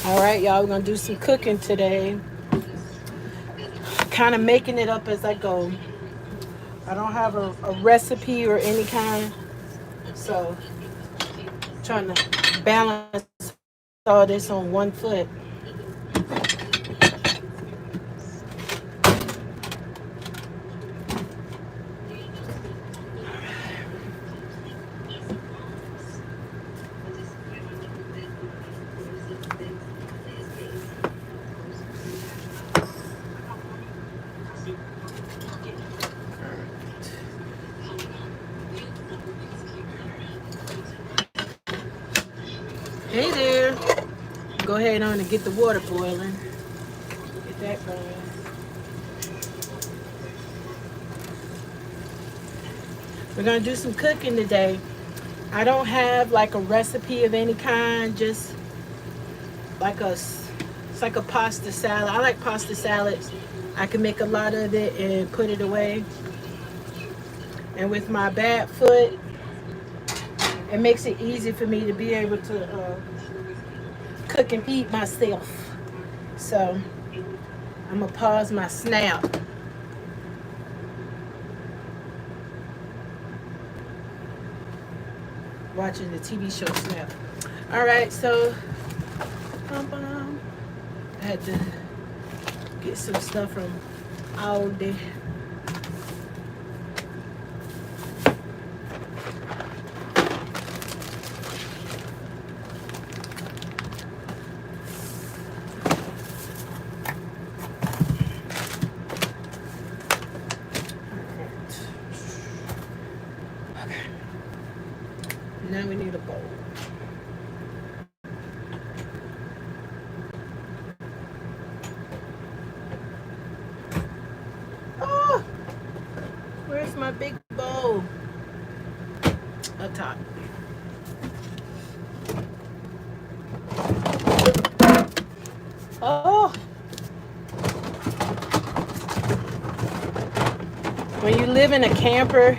All right, y'all, we're gonna do some cooking today. Kind of making it up as I go. I don't have a recipe or any kind, so trying to balance all this on one foot. Hey there. Go ahead on and get the water boiling. Get that going. We're gonna do some cooking today. I don't have like a recipe of any kind, just like it's like a pasta salad. I like pasta salads. I can make a lot of it and put it away. And with my bad foot, it makes it easy for me to be able to cook and eat myself. So I'm gonna pause my snap. Watching the TV show Snap. All right, so I had to get some stuff from Aldi. Okay. Now we need a bowl. Oh, where's my big bowl? Up top. Oh, when you live in a camper,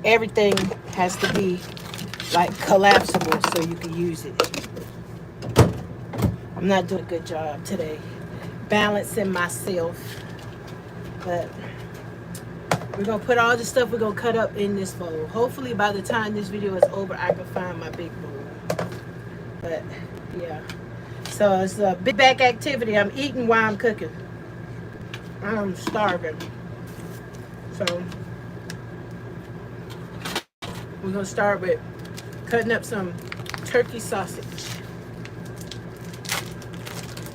everything has to be like collapsible so you can use it. I'm not doing a good job today balancing myself, but we're gonna put all the stuff we're gonna cut up in this bowl. Hopefully by the time this video is over, I can find my big bowl. But yeah, so it's a big back activity. I'm eating while I'm cooking. I'm starving. So we're gonna start with cutting up some turkey sausage.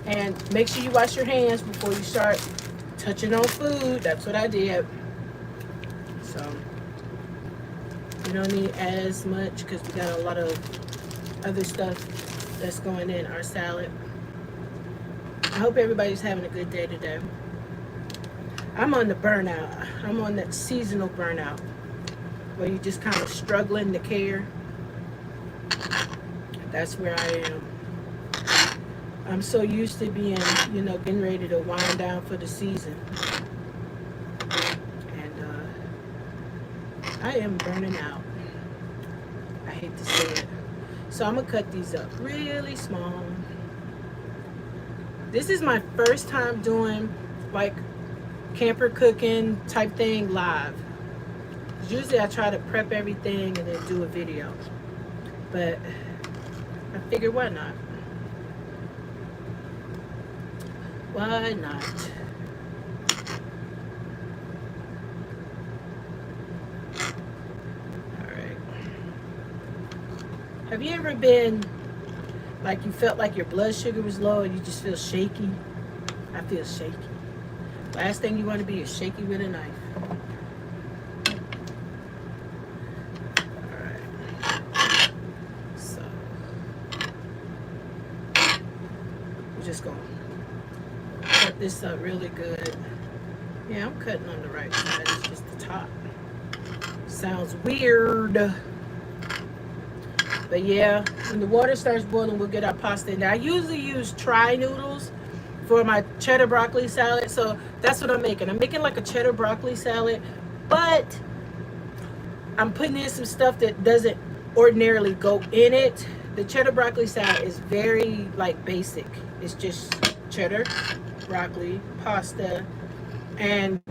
And make sure you wash your hands before you start touching on food. That's what I did. So we don't need as much because we got a lot of other stuff that's going in our salad. I hope everybody's having a good day today. I'm on the burnout. I'm on that seasonal burnout where you're just kind of struggling to care. That's where I am. I'm so used to being, getting ready to wind down for the season. And I am burning out. I hate to say it. So I'm going to cut these up really small. This is my first time doing like camper cooking type thing live. Usually I try to prep everything and then do a video. But I figured why not? Why not? Alright. Have you ever been like you felt like your blood sugar was low and you just feel shaky? I feel shaky. Last thing you want to be is shaky with a knife. Alright. So we're just going to cut this up really good. Yeah, I'm cutting on the right side. It's just the top. Sounds weird. But yeah, when the water starts boiling, we'll get our pasta in there. I usually use tri noodles for my cheddar broccoli salad. So that's what I'm making. I'm making like a cheddar broccoli salad, but I'm putting in some stuff that doesn't ordinarily go in it. The cheddar broccoli salad is very like basic. It's just cheddar, broccoli, pasta, and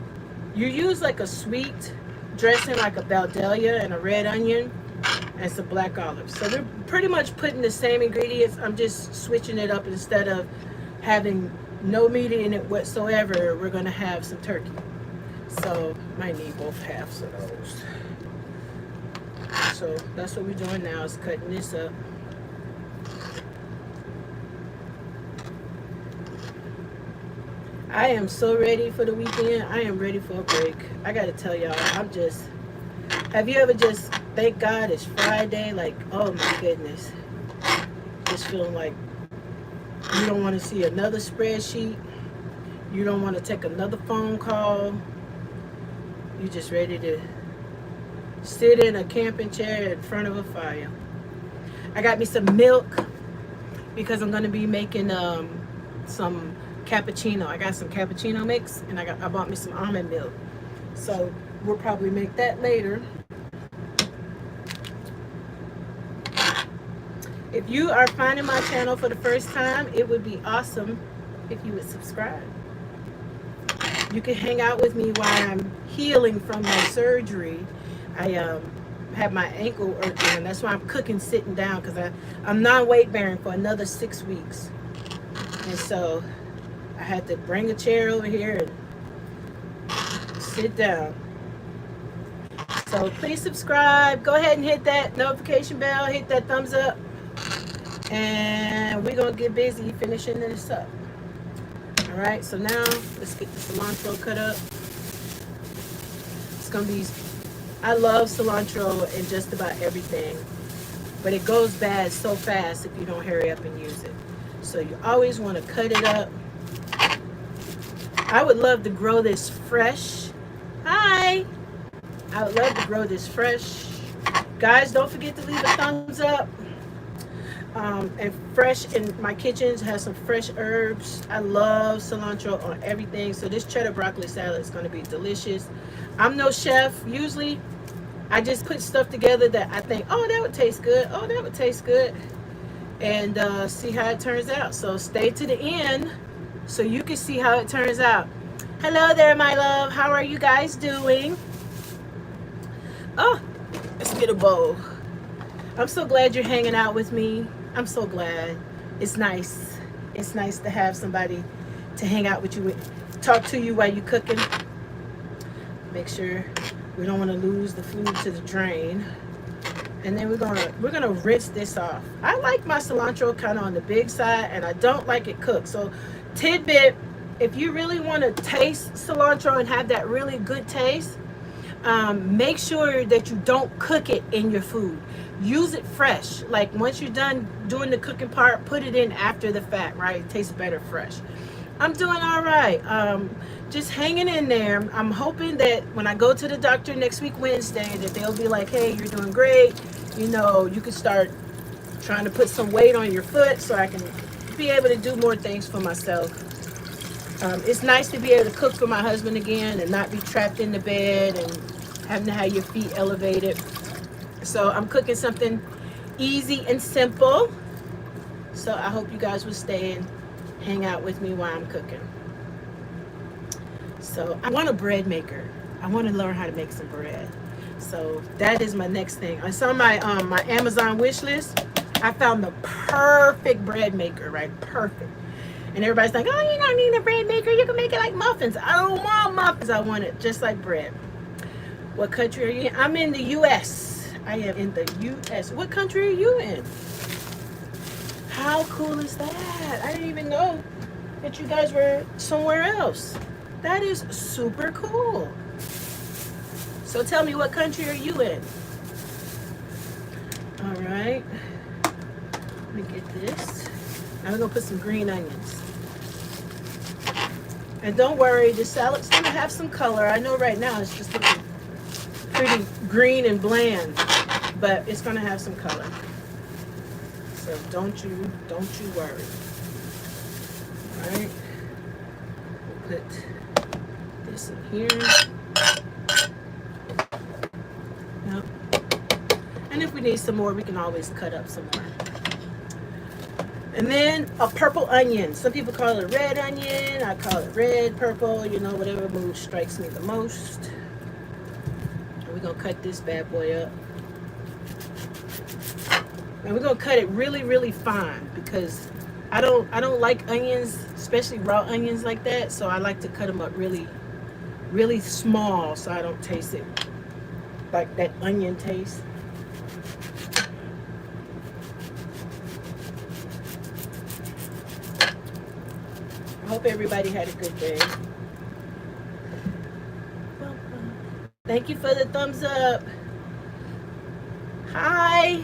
you use like a sweet dressing like a Baldelia and a red onion and some black olives. So we're pretty much putting the same ingredients. I'm just switching it up. Instead of having no meat in it whatsoever, we're gonna have some turkey. So might need both halves of those. So that's what we're doing now, is cutting this up. I am so ready for the weekend. I am ready for a break. I gotta tell y'all, have you ever just, thank God it's Friday, like, oh my goodness. Just feeling like you don't want to see another spreadsheet. You don't want to take another phone call. You're just ready to sit in a camping chair in front of a fire. I got me some milk because I'm going to be making some cappuccino. I got some cappuccino mix, and I bought me some almond milk. So we'll probably make that later. If you are finding my channel for the first time, it would be awesome if you would subscribe. You can hang out with me while I'm healing from my surgery. I had my ankle irking, and that's why I'm cooking sitting down, because I'm non-weight bearing for another 6 weeks. And so I had to bring a chair over here and sit down. So please subscribe. Go ahead and hit that notification bell. Hit that thumbs up. And we're going to get busy finishing this up. All right, so now let's get the cilantro cut up. It's going to be, I love cilantro in just about everything, but it goes bad so fast if you don't hurry up and use it. So you always want to cut it up. I would love to grow this fresh. Hi. I would love to grow this fresh. Guys, don't forget to leave a thumbs up. And fresh in my kitchen has some fresh herbs. I love cilantro on everything. So this cheddar broccoli salad is going to be delicious. I'm no chef. Usually I just put stuff together that I think, oh, that would taste good. Oh, that would taste good. And see how it turns out. So stay to the end so you can see how it turns out. Hello there, my love. How are you guys doing? Oh, let's get a bowl. I'm so glad you're hanging out with me. I'm so glad. It's nice. It's nice to have somebody to hang out with you, talk to you while you're cooking. Make sure we don't want to lose the food to the drain. And then we're gonna rinse this off. I like my cilantro kind of on the big side, and I don't like it cooked. So tidbit, if you really want to taste cilantro and have that really good taste, make sure that you don't cook it in your food. Use it fresh. Like once you're done doing the cooking part, put it in after the fact, right? It tastes better fresh. I'm doing all right. Just hanging in there. I'm hoping that when I go to the doctor next week, Wednesday, that they'll be like, hey, you're doing great. You know, you can start trying to put some weight on your foot so I can be able to do more things for myself. It's nice to be able to cook for my husband again and not be trapped in the bed and having to have your feet elevated. So I'm cooking something easy and simple. So I hope you guys will stay and hang out with me while I'm cooking. So I want a bread maker. I want to learn how to make some bread. So that is my next thing. I saw my my Amazon wish list. I found the perfect bread maker, right? Perfect. And everybody's like, oh, you don't need a bread maker. You can make it like muffins. I don't want muffins. I want it just like bread. What country are you in? I'm in the U.S. I am in the U.S. What country are you in? How cool is that? I didn't even know that you guys were somewhere else. That is super cool. So tell me, what country are you in? All right. Let me get this. I'm going to put some green onions. And don't worry, the salad's going to have some color. I know right now it's just looking pretty green and bland, but it's going to have some color. So don't you worry. All right. We'll put this in here. Yep. And if we need some more, we can always cut up some more. And then a purple onion. Some people call it a red onion. I call it red, purple, you know, whatever mood strikes me the most. And we're going to cut this bad boy up. And we're going to cut it really, really fine because I don't like onions, especially raw onions like that. So I like to cut them up really, really small so I don't taste it like that onion taste. I hope everybody had a good day. Thank you for the thumbs up. Hi.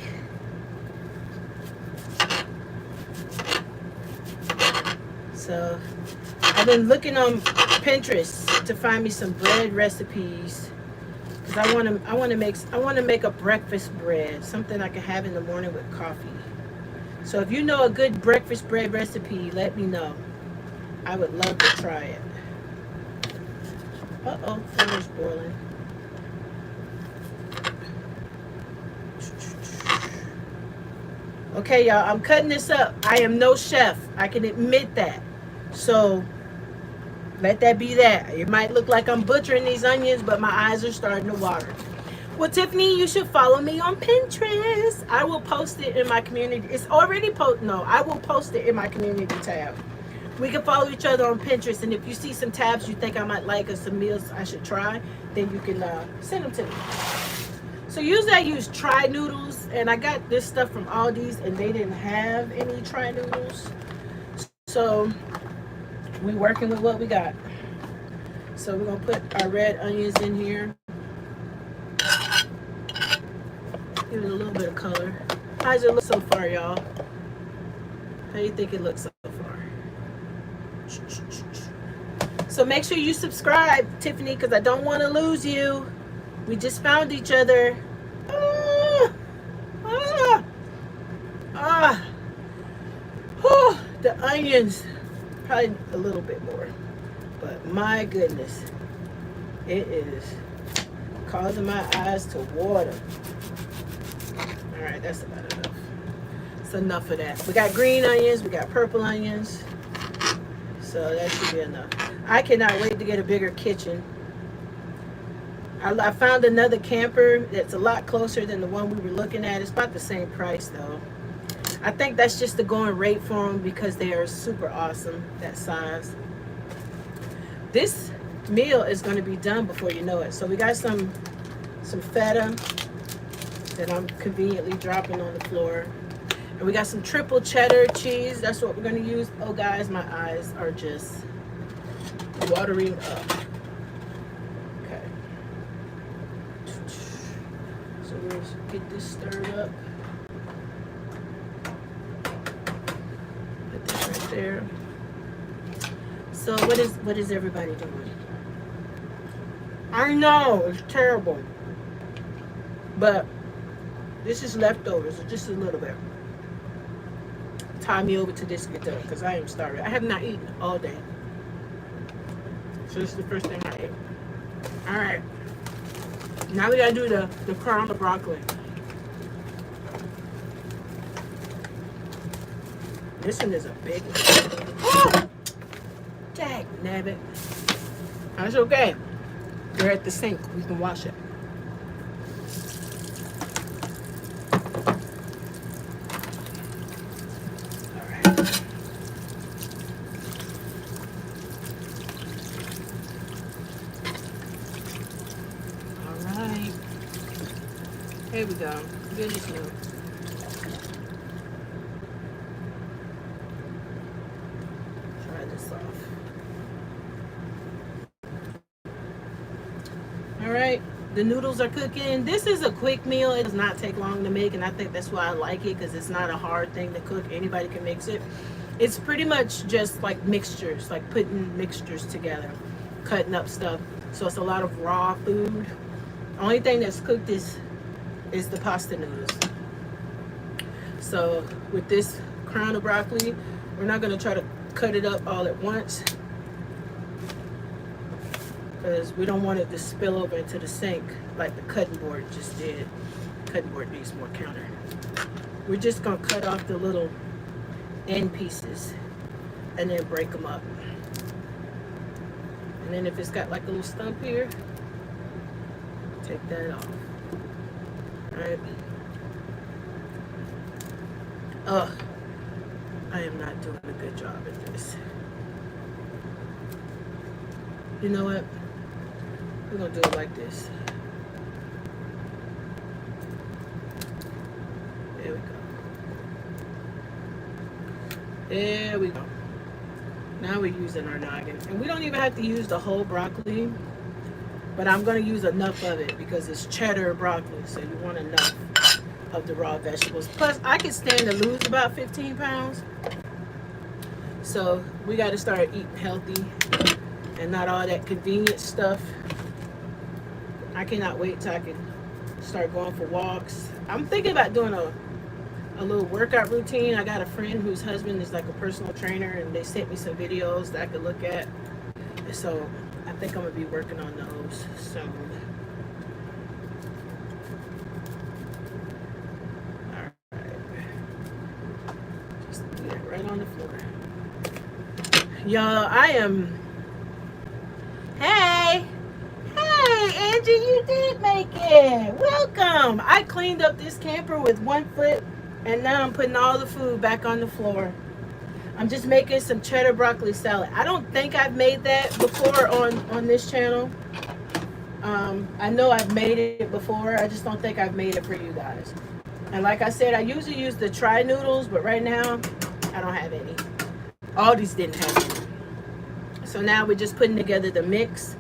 So I've been looking on Pinterest to find me some bread recipes because I want to make a breakfast bread, something I can have in the morning with coffee. So if you know a good breakfast bread recipe, let me know. I would love to try it. Uh-oh, finished boiling. Okay, y'all, I'm cutting this up. I am no chef. I can admit that. So let that be that. It might look like I'm butchering these onions, but my eyes are starting to water. Well, Tiffany, you should follow me on Pinterest. I will post it in my community. It's already posted. No, I will post it in my community tab. We can follow each other on Pinterest, and if you see some tabs you think I might like or some meals I should try, then you can send them to me. So usually I use tri noodles, and I got this stuff from Aldi's, and they didn't have any tri noodles. So we working with what we got. So we're gonna put our red onions in here. Give it a little bit of color. How's it look so far, y'all? How do you think it looks so far? So make sure you subscribe, Tiffany, because I don't want to lose you. We just found each other. The onions, probably a little bit more, but my goodness, it is causing my eyes to water. All right, that's about enough. It's enough of that. We got green onions, we got purple onions, so that should be enough. I cannot wait to get a bigger kitchen. I found another camper that's a lot closer than the one we were looking at. It's about the same price though. I think that's just the going rate for them because they are super awesome, that size. This meal is going to be done before you know it. So we got some feta that I'm conveniently dropping on the floor. And we got some triple cheddar cheese. That's what we're going to use. Oh guys, my eyes are just watering up. Okay. So we'll get this stirred up. Put this right there. So what is everybody doing? I know, it's terrible. But this is leftovers, just a little bit. Tie me over to this get done because I am starving. I have not eaten all day. So this is the first thing I ate. Alright. Now we gotta do the crown of broccoli. This one is a big one. Oh! Dang, nabbit. That's okay. They're at the sink. We can wash it. Alright. Here we go. Goodness me. Try this off. Alright. The noodles are cooking. This is a quick meal. It does not take long to make, and I think that's why I like it, because it's not a hard thing to cook. Anybody can mix it. It's pretty much just like mixtures, like putting mixtures together, cutting up stuff. So it's a lot of raw food. Only thing that's cooked is the pasta noodles. So with this crown of broccoli, we're not going to try to cut it up all at once, because we don't want it to spill over into the sink like the cutting board just did. Cutting board needs more counter. We're just going to cut off the little end pieces and then break them up. And then if it's got like a little stump here, take that off. Alright. Ugh. I am not doing a good job at this. You know what? We're gonna do it like this. There we go. There we go. Now we're using our noggin. And we don't even have to use the whole broccoli, but I'm going to use enough of it because it's cheddar broccoli, so you want enough of the raw vegetables. Plus, I can stand to lose about 15 pounds. So we got to start eating healthy and not all that convenient stuff. I cannot wait till I can start going for walks. I'm thinking about doing a little workout routine. I got a friend whose husband is like a personal trainer, and they sent me some videos that I could look at. So I think I'm gonna be working on those soon. All right, just leave it right on the floor, y'all. I am. Hey, Angie, you did make it. Welcome. I cleaned up this camper with 1 foot. And now I'm putting all the food back on the floor. I'm just making some cheddar broccoli salad. I don't think I've made that before on this channel. I know I've made it before. I just don't think I've made it for you guys. And like I said, I usually use the tri noodles, but right now I don't have any. Aldi's didn't have any. So now we're just putting together the mix.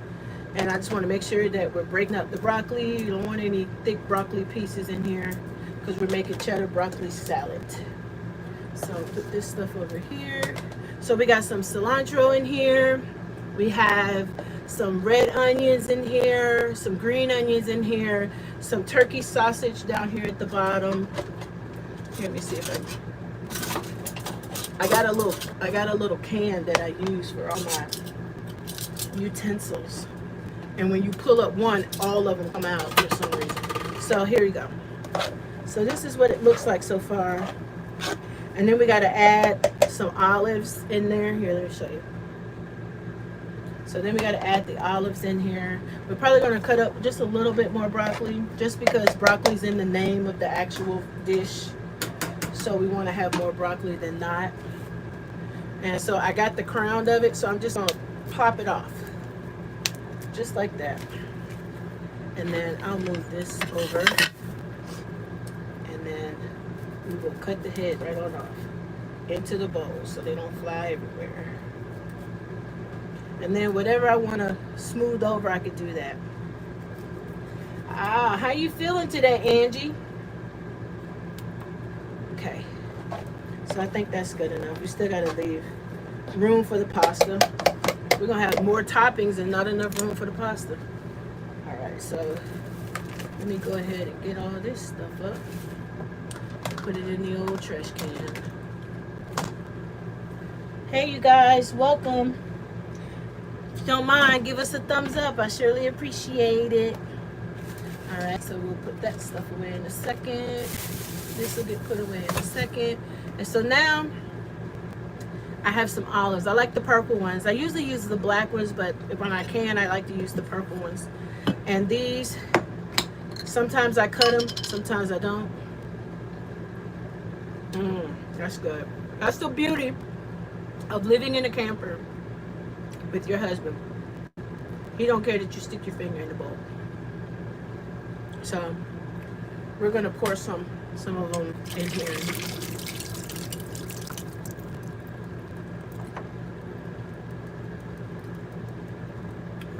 And I just want to make sure that we're breaking up the broccoli. You don't want any thick broccoli pieces in here, because we're making cheddar broccoli salad. So put this stuff over here. So we got some cilantro in here. We have some red onions in here, some green onions in here, some turkey sausage down here at the bottom. Let me see if I got a little can that I use for all my utensils. And when you pull up one, all of them come out for some reason. So here you go. So this is what it looks like so far. And then we got to add some olives in there. Here, let me show you. So then we got to add the olives in here. We're probably going to cut up just a little bit more broccoli, just because broccoli's in the name of the actual dish. So we want to have more broccoli than not. And so I got the crown of it, so I'm just going to pop it off. Just like that. And then I'll move this over. And then we will cut the head right on off into the bowl so they don't fly everywhere. And then whatever I want to smooth over, I could do that. How you feeling today, Angie? Okay. So I think that's good enough. We still got to leave room for the pasta. We're going to have more toppings and not enough room for the pasta. All right, so let me go ahead and get all this stuff up. Put it in the old trash can. Hey, you guys, welcome. If you don't mind, give us a thumbs up. I surely appreciate it. All right, so we'll put that stuff away in a second. This will get put away in a second. And so now I have some olives. I like the purple ones. I usually use the black ones, but when I can, I like to use the purple ones. And these, sometimes I cut them, sometimes I don't. That's good. That's the beauty of living in a camper with your husband. He don't care that you stick your finger in the bowl. So we're gonna pour some of them in here.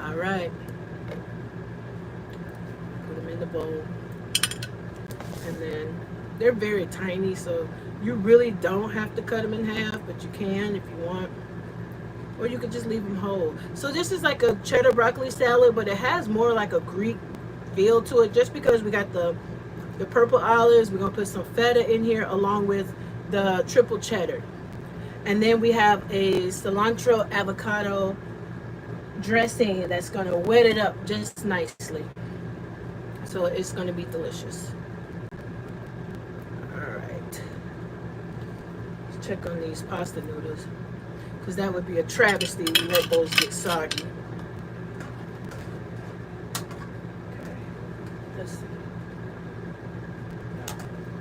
All right, put them in the bowl, and then they're very tiny, so you really don't have to cut them in half, but you can if you want, or you could just leave them whole. So this is like a cheddar broccoli salad, but it has more like a Greek feel to it, just because we got the purple olives. We're gonna put some feta in here along with the triple cheddar, and then we have a cilantro avocado dressing that's going to wet it up just nicely, so it's going to be delicious. All right, check on these pasta noodles, because that would be a travesty to let those get soggy. Okay, let's see.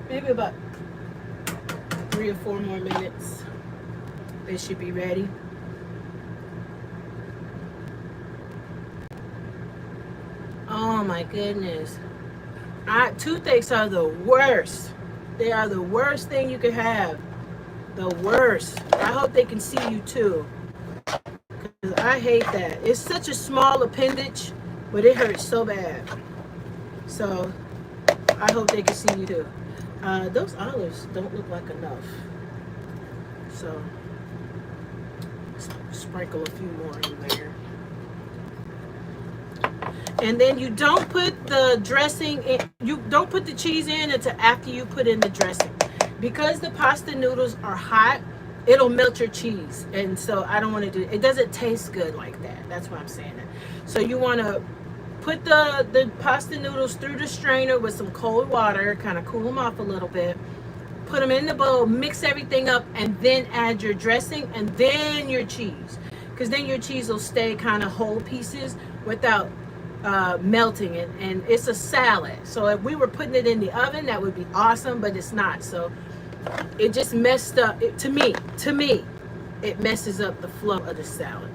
Maybe about 3 or 4 more minutes. They should be ready. Oh my goodness. Toothaches are the worst. They are the worst thing you could have. The worst. I hope they can see you too. 'Cause I hate that. It's such a small appendage, but it hurts so bad. So I hope they can see you too. Those olives don't look like enough. So sprinkle a few more in there. And then you don't put the dressing in, you don't put the cheese in until after you put in the dressing. Because the pasta noodles are hot, it'll melt your cheese. And so I don't want to do it. It doesn't taste good like that. That's why I'm saying that. So you want to put the pasta noodles through the strainer with some cold water, kind of cool them off a little bit. Put them in the bowl, mix everything up, and then add your dressing and then your cheese. Because then your cheese will stay kind of whole pieces without melting it. And it's a salad. So if we were putting it in the oven, that would be awesome, but it's not. So it just messed up. To me, it messes up the flow of the salad.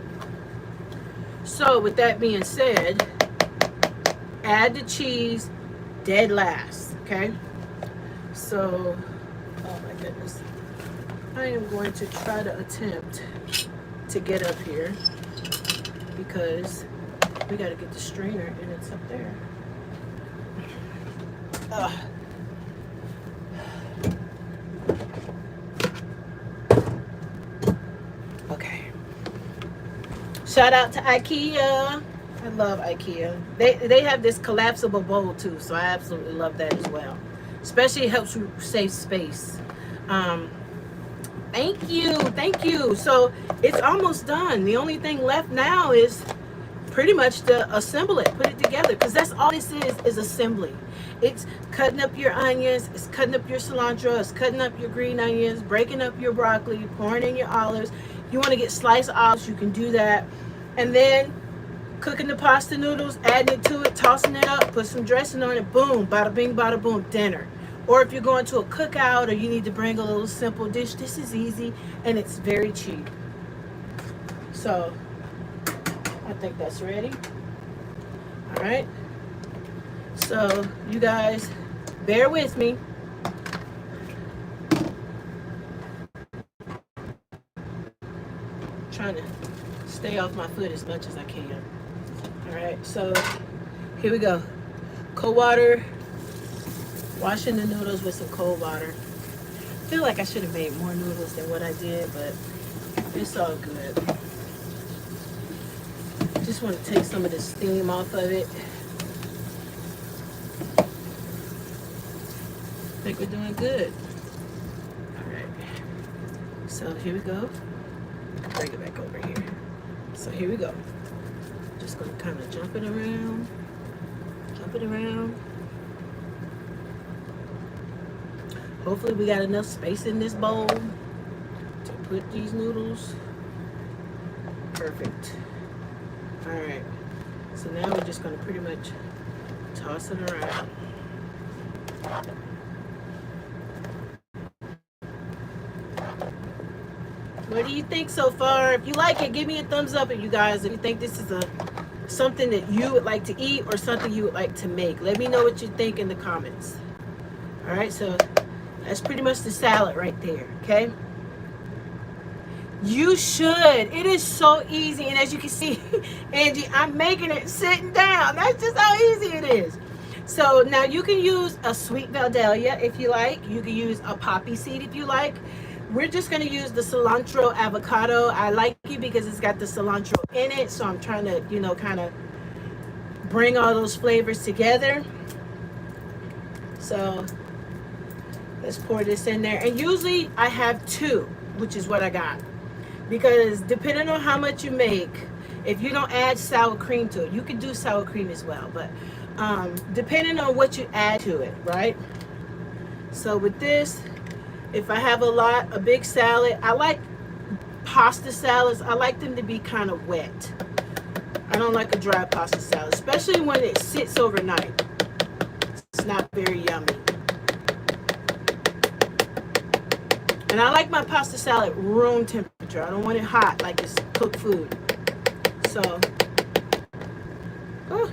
So with that being said, add the cheese dead last, okay? So, oh my goodness. I am going to try to attempt to get up here because we got to get the strainer and it's up there. Ugh. Okay. Shout out to IKEA. I love IKEA. They have this collapsible bowl too, so I absolutely love that as well. Especially it helps you save space. Thank you. So it's almost done. The only thing left now is pretty much to assemble it, put it together, because that's all this is assembly. It's cutting up your onions, it's cutting up your cilantro, it's cutting up your green onions, breaking up your broccoli, pouring in your olives. You want to get sliced olives, you can do that. And then cooking the pasta noodles, adding it to it, tossing it up, put some dressing on it, boom, bada bing, bada boom, dinner. Or if you're going to a cookout or you need to bring a little simple dish, this is easy and it's very cheap. So I think that's ready. All right. So you guys bear with me. Trying to stay off my foot as much as I can. All right, so here we go. Cold water, washing the noodles with some cold water. I feel like I should have made more noodles than what I did, but it's all good. Just want to take some of the steam off of it. I think we're doing good. All right, so here we go. Bring it back over here. So here we go. Just gonna kind of jump it around. Hopefully we got enough space in this bowl to put these noodles. Perfect. All right. So now we're just gonna pretty much toss it around. What do you think so far? If you like it, give me a thumbs up. And you guys, if you think this is something that you would like to eat or something you would like to make, let me know what you think in the comments. All right, so that's pretty much the salad right there, okay? You should. It is so easy. And as you can see, Angie, I'm making it sitting down. That's just how easy it is. So now you can use a sweet Valdelia if you like. You can use a poppy seed if you like. We're just going to use the cilantro avocado. I like it because it's got the cilantro in it. So I'm trying to, kind of bring all those flavors together. So let's pour this in there. And usually I have 2, which is what I got. Because depending on how much you make, if you don't add sour cream to it, you can do sour cream as well. But depending on what you add to it, right? So with this, If I have a big salad, I like pasta salads. I like them to be kind of wet. I don't like a dry pasta salad, especially when it sits overnight. It's not very yummy. And I like my pasta salad room temperature. I don't want it hot like it's cooked food. So, oh,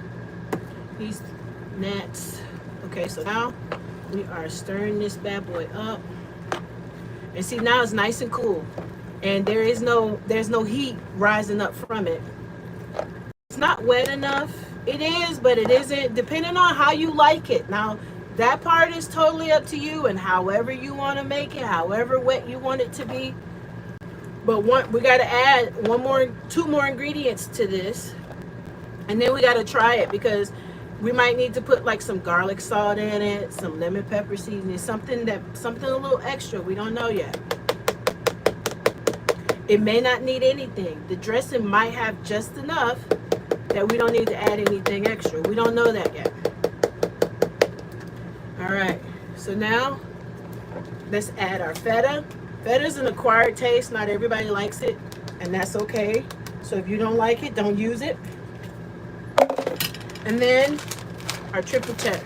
these gnats. Okay, so now we are stirring this bad boy up. And see, now it's nice and cool. And there's no heat rising up from it. It's not wet enough. It is, but it isn't, depending on how you like it. Now, that part is totally up to you and however you want to make it, however wet you want it to be. But we got to add two more ingredients to this. And then we got to try it, because we might need to put like some garlic salt in it, some lemon pepper seasoning, something a little extra. We don't know yet. It may not need anything. The dressing might have just enough that we don't need to add anything extra. We don't know that yet. All right, so now let's add our feta. Feta is an acquired taste. Not everybody likes it, and that's okay. So if you don't like it, don't use it. And then our triple cheddar.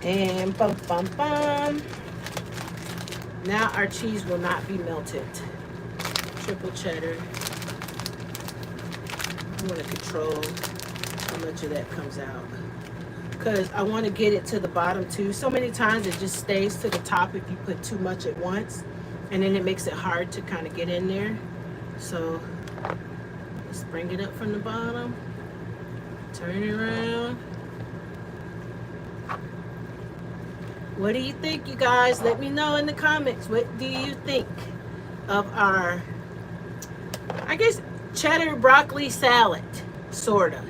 And bum bum bum. Now our cheese will not be melted. Triple cheddar. I want to control how much of that comes out, because I want to get it to the bottom too. So many times it just stays to the top if you put too much at once, and then it makes it hard to kind of get in there. So let's bring it up from the bottom, turn it around. What do you think, you guys? Let me know in the comments. What do you think of our, I guess, cheddar broccoli salad, sorta?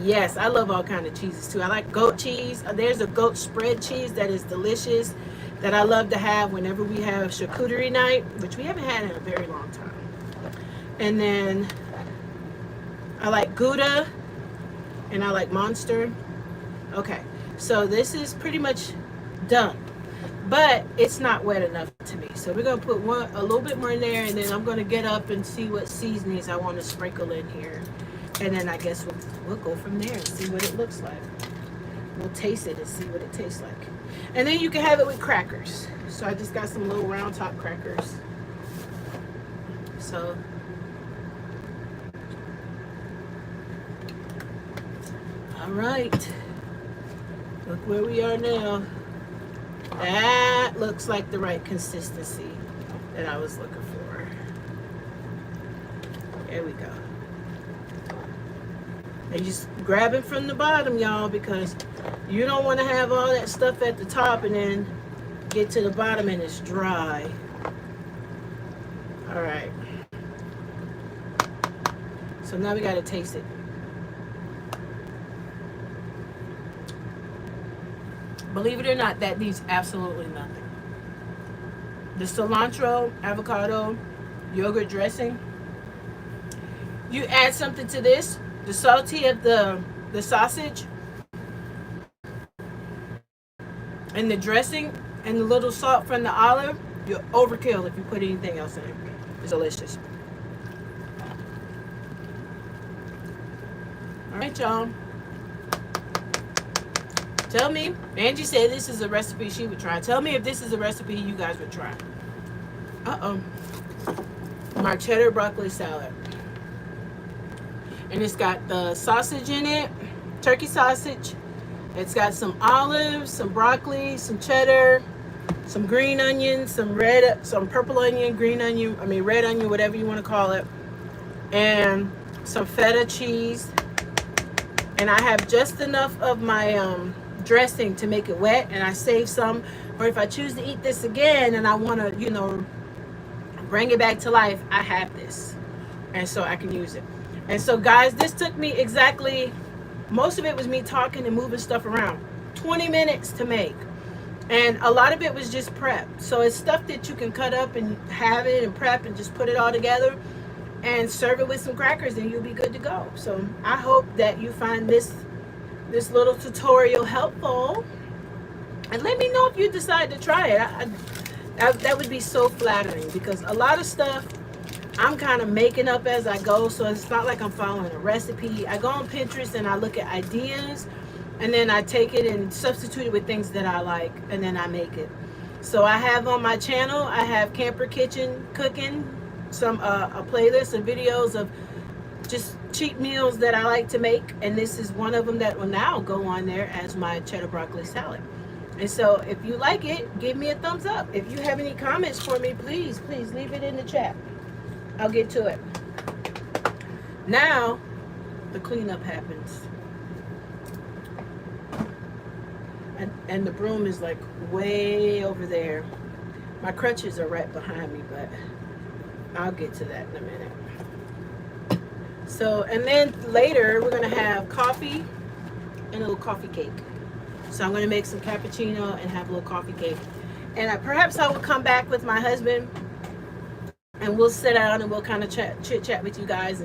Yes, I love all kind of cheeses too. I like goat cheese. There's a goat spread cheese that is delicious, that I love to have whenever we have charcuterie night, which we haven't had in a very long time. And then I like Gouda, and I like Monster. Okay, so this is pretty much done, but it's not wet enough to me. So we're gonna put a little bit more in there, and then I'm gonna get up and see what seasonings I want to sprinkle in here. And then I guess we'll go from there and see what it looks like. We'll taste it and see what it tastes like. And then you can have it with crackers. So I just got some little round top crackers. So all right, look where we are now. That looks like the right consistency that I was looking for. There we go. And just grab it from the bottom, y'all, because you don't want to have all that stuff at the top and then get to the bottom and it's dry. All right. So now we got to taste it. Believe it or not, that needs absolutely nothing. The cilantro, avocado, yogurt dressing. You add something to this, the salty of the sausage, and the dressing, and the little salt from the olive. You'll overkill if you put anything else in it. It's delicious. All right, y'all. Tell me, Angie said this is a recipe she would try. Tell me if this is a recipe you guys would try. My cheddar broccoli salad. And it's got the sausage in it, turkey sausage. It's got some olives, some broccoli, some cheddar, some green onion, some purple onion, red onion, whatever you want to call it, and some feta cheese. And I have just enough of my dressing to make it wet, and I save some, or if I choose to eat this again and I want to, bring it back to life, I have this, and so I can use it. And so, guys, this took me exactly, most of it was me talking and moving stuff around, 20 minutes to make, and a lot of it was just prep. So it's stuff that you can cut up and have it and prep and just put it all together. and serve it with some crackers, and you'll be good to go. So I hope that you find this little tutorial helpful, and let me know if you decide to try it. That would be so flattering, because a lot of stuff I'm kind of making up as I go, so it's not like I'm following a recipe. I go on Pinterest and I look at ideas, and then I take it and substitute it with things that I like, and then I make it. So I have on my channel, I have Camper Kitchen Cooking, a playlist of videos of just cheap meals that I like to make, and this is one of them that will now go on there as my cheddar broccoli salad. And so if you like it, give me a thumbs up. If you have any comments for me, please leave it in the chat. I'll get to it. Now the cleanup happens, and the broom is like way over there. My crutches are right behind me, but I'll get to that in a minute. So, and then later we're gonna have coffee and a little coffee cake. So I'm gonna make some cappuccino and have a little coffee cake. And perhaps I will come back with my husband, and we'll sit down and we'll kind of chit chat with you guys,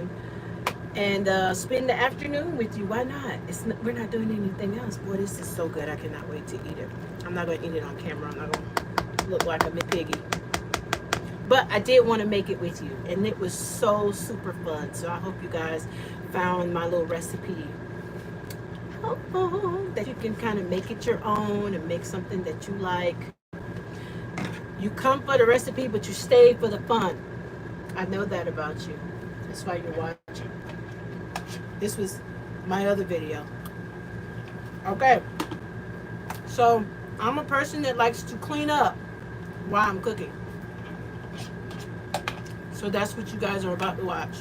and spend the afternoon with you. Why not? We're not doing anything else. Boy, this is so good. I cannot wait to eat it. I'm not gonna eat it on camera. I'm not gonna look like a piggy. But I did want to make it with you, and it was so super fun. So I hope you guys found my little recipe helpful, that you can kind of make it your own and make something that you like. You come for the recipe, but you stay for the fun. I know that about you. That's why you're watching. This was my other video. Okay. So I'm a person that likes to clean up while I'm cooking. So that's what you guys are about to watch.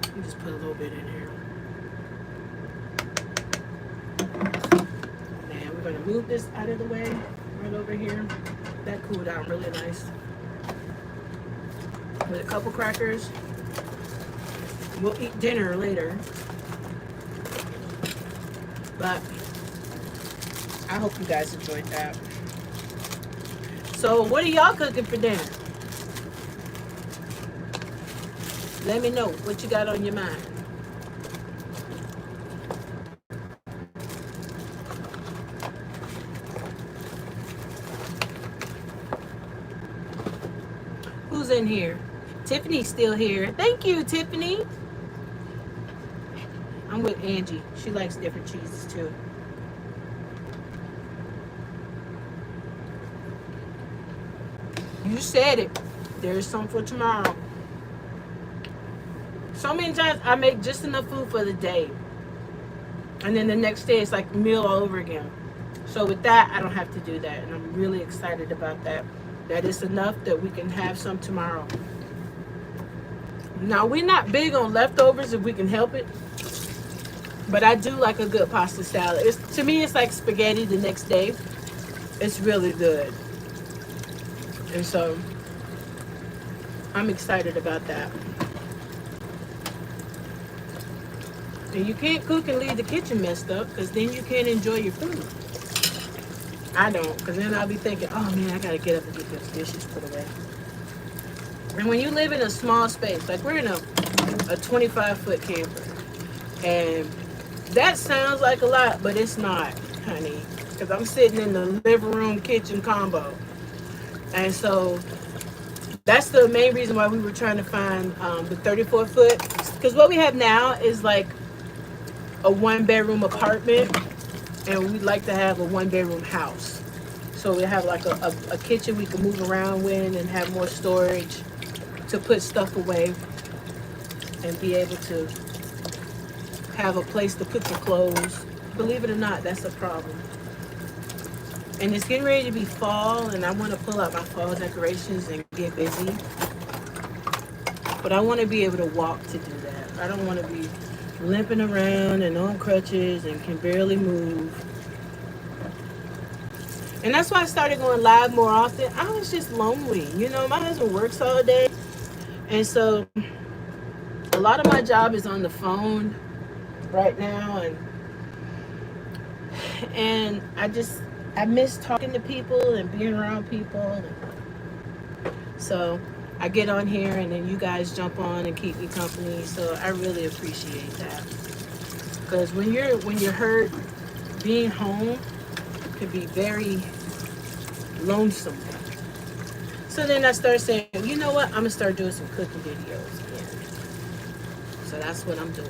Let me just put a little bit in here. And we're going to move this out of the way, right over here. That cooled down really nice. With a couple crackers. We'll eat dinner later. But I hope you guys enjoyed that. So what are y'all cooking for dinner? Let me know what you got on your mind. Who's in here? Tiffany's still here. Thank you, Tiffany. I'm with Angie. She likes different cheeses too. You said it. There's some for tomorrow. So many times I make just enough food for the day, and then the next day it's like meal all over again. So with that, I don't have to do that, and I'm really excited about that. That it's enough that we can have some tomorrow. Now, we're not big on leftovers if we can help it, but I do like a good pasta salad. To me, it's like spaghetti the next day. It's really good. And so I'm excited about that. And you can't cook and leave the kitchen messed up, because then you can't enjoy your food. I don't, because then I'll be thinking, oh man, I gotta get up and get those dishes put away. And when you live in a small space, like we're in a 25-foot camper, and that sounds like a lot, but it's not, honey, because I'm sitting in the living room kitchen combo. And so that's the main reason why we were trying to find the 34-foot, because what we have now is like a 1-bedroom apartment, and we'd like to have a 1-bedroom house. So we have like a kitchen we can move around with and have more storage to put stuff away, and be able to have a place to put your clothes. Believe it or not, that's a problem. And it's getting ready to be fall, and I want to pull out my fall decorations and get busy. But I want to be able to walk to do that. I don't want to be limping around and on crutches and can barely move. And that's why I started going live more often. I was just lonely. You know, my husband works all day. And so a lot of my job is on the phone right now. And I miss talking to people and being around people. So I get on here and then you guys jump on and keep me company. So I really appreciate that. Because when you're hurt, being home can be very lonesome. So then I start saying, you know what? I'm gonna start doing some cooking videos again. So that's what I'm doing.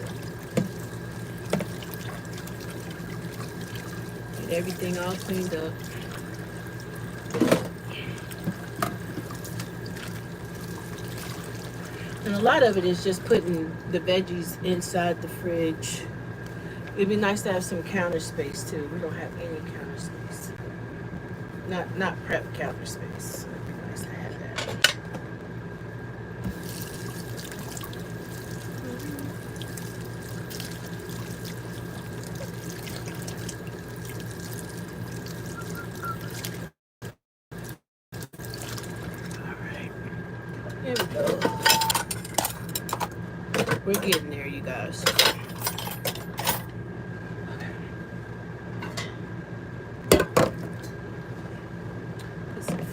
Get everything all cleaned up. And a lot of it is just putting the veggies inside the fridge. It'd be nice to have some counter space too. We don't have any counter space. Not prep counter space. It'd be nice to have that. All right. Here we go. We're getting there, you guys.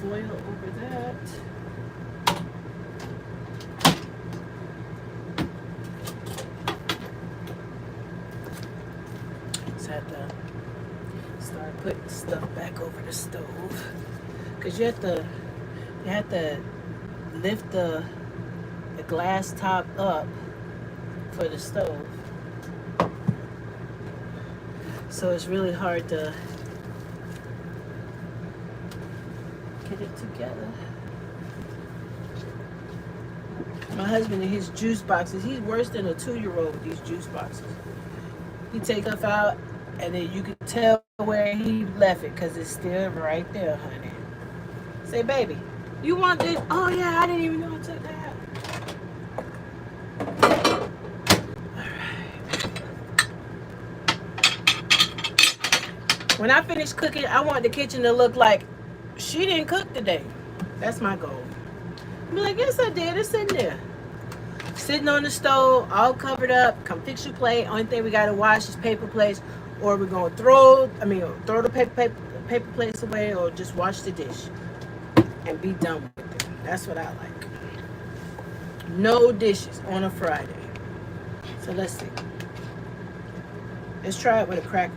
Foil over that. Just had to start putting stuff back over the stove because you have to lift the glass top up for the stove, so it's really hard to get it together. My husband and his juice boxes, he's worse than a 2-year-old with these juice boxes. He take stuff out and then you can tell where he left it because it's still right there, honey. Say, baby, you want this? Oh yeah, I didn't even know I took that out. When I finish cooking, I want the kitchen to look like she didn't cook today. That's my goal. I'm like, yes, I did. It's sitting there. Sitting on the stove, all covered up. Come fix your plate. Only thing we got to wash is paper plates. Or we're going to throw the paper plates away or just wash the dish and be done with it. That's what I like. No dishes on a Friday. So let's see. Let's try it with a cracker.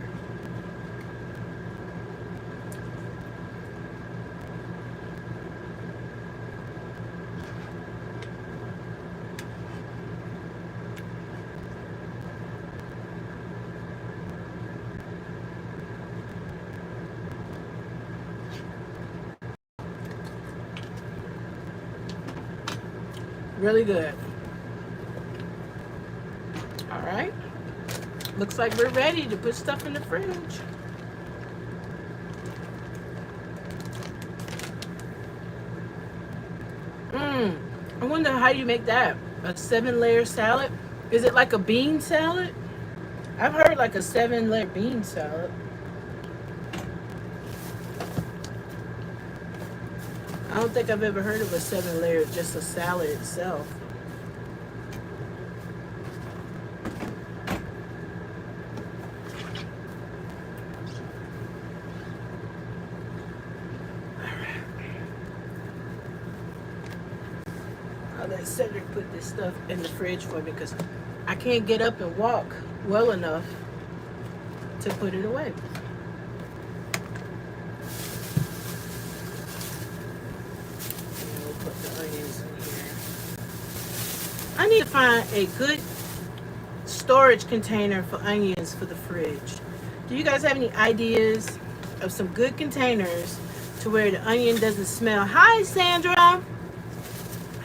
Really good. All right. Looks like we're ready to put stuff in the fridge. I wonder how you make that. A 7-layer salad? Is it like a bean salad? I've heard like a 7-layer bean salad. I don't think I've ever heard of a 7-layer, just a salad itself. I'll let Cedric put this stuff in the fridge for me because I can't get up and walk well enough to put it away. I need to find a good storage container for onions for the fridge. Do you guys have any ideas of some good containers to where the onion doesn't smell? Hi, Sandra.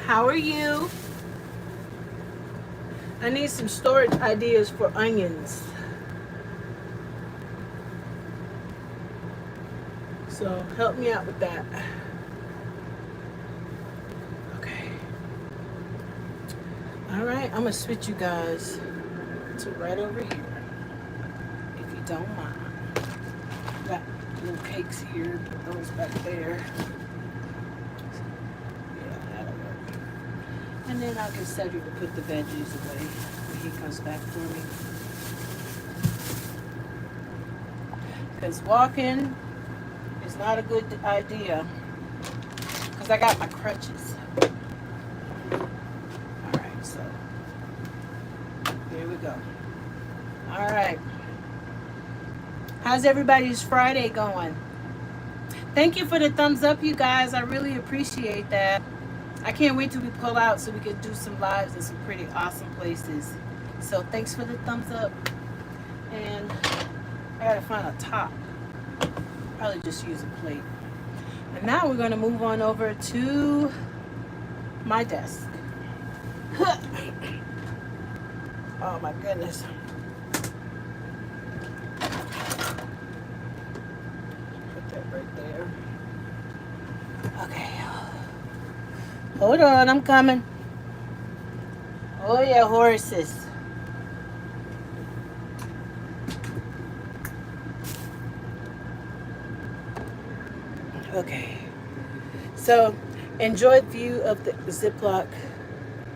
How are you? I need some storage ideas for onions. So help me out with that. All right, I'm gonna switch you guys to right over here, if you don't mind. Got little cakes here, put those back there. Yeah, that'll work. And then I'll get Cedric to put the veggies away when he comes back for me. Because walking is not a good idea, because I got my crutches. So here we go. All right. How's everybody's Friday going? Thank you for the thumbs up, you guys. I really appreciate that. I can't wait till we pull out so we can do some lives in some pretty awesome places. So thanks for the thumbs up. And I gotta find a top. Probably just use a plate. And now we're gonna move on over to my desk. Oh my goodness. Put that right there. Okay. Hold on, I'm coming. Oh yeah, horses. Okay. So, enjoy the view of the Ziploc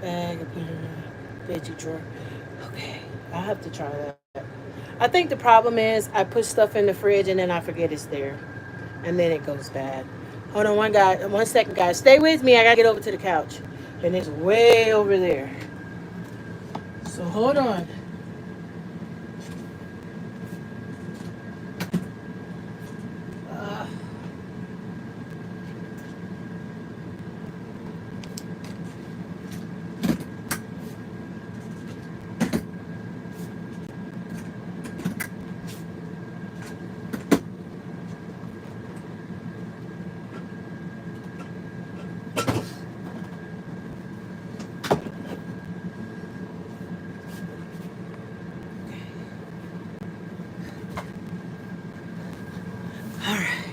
bag and put it in a veggie drawer. Okay, I'll have to try that. I think the problem is I put stuff in the fridge and then I forget it's there. And then it goes bad. Hold on 1 second, guys. Stay with me. I gotta get over to the couch. And it's way over there. So hold on. All right.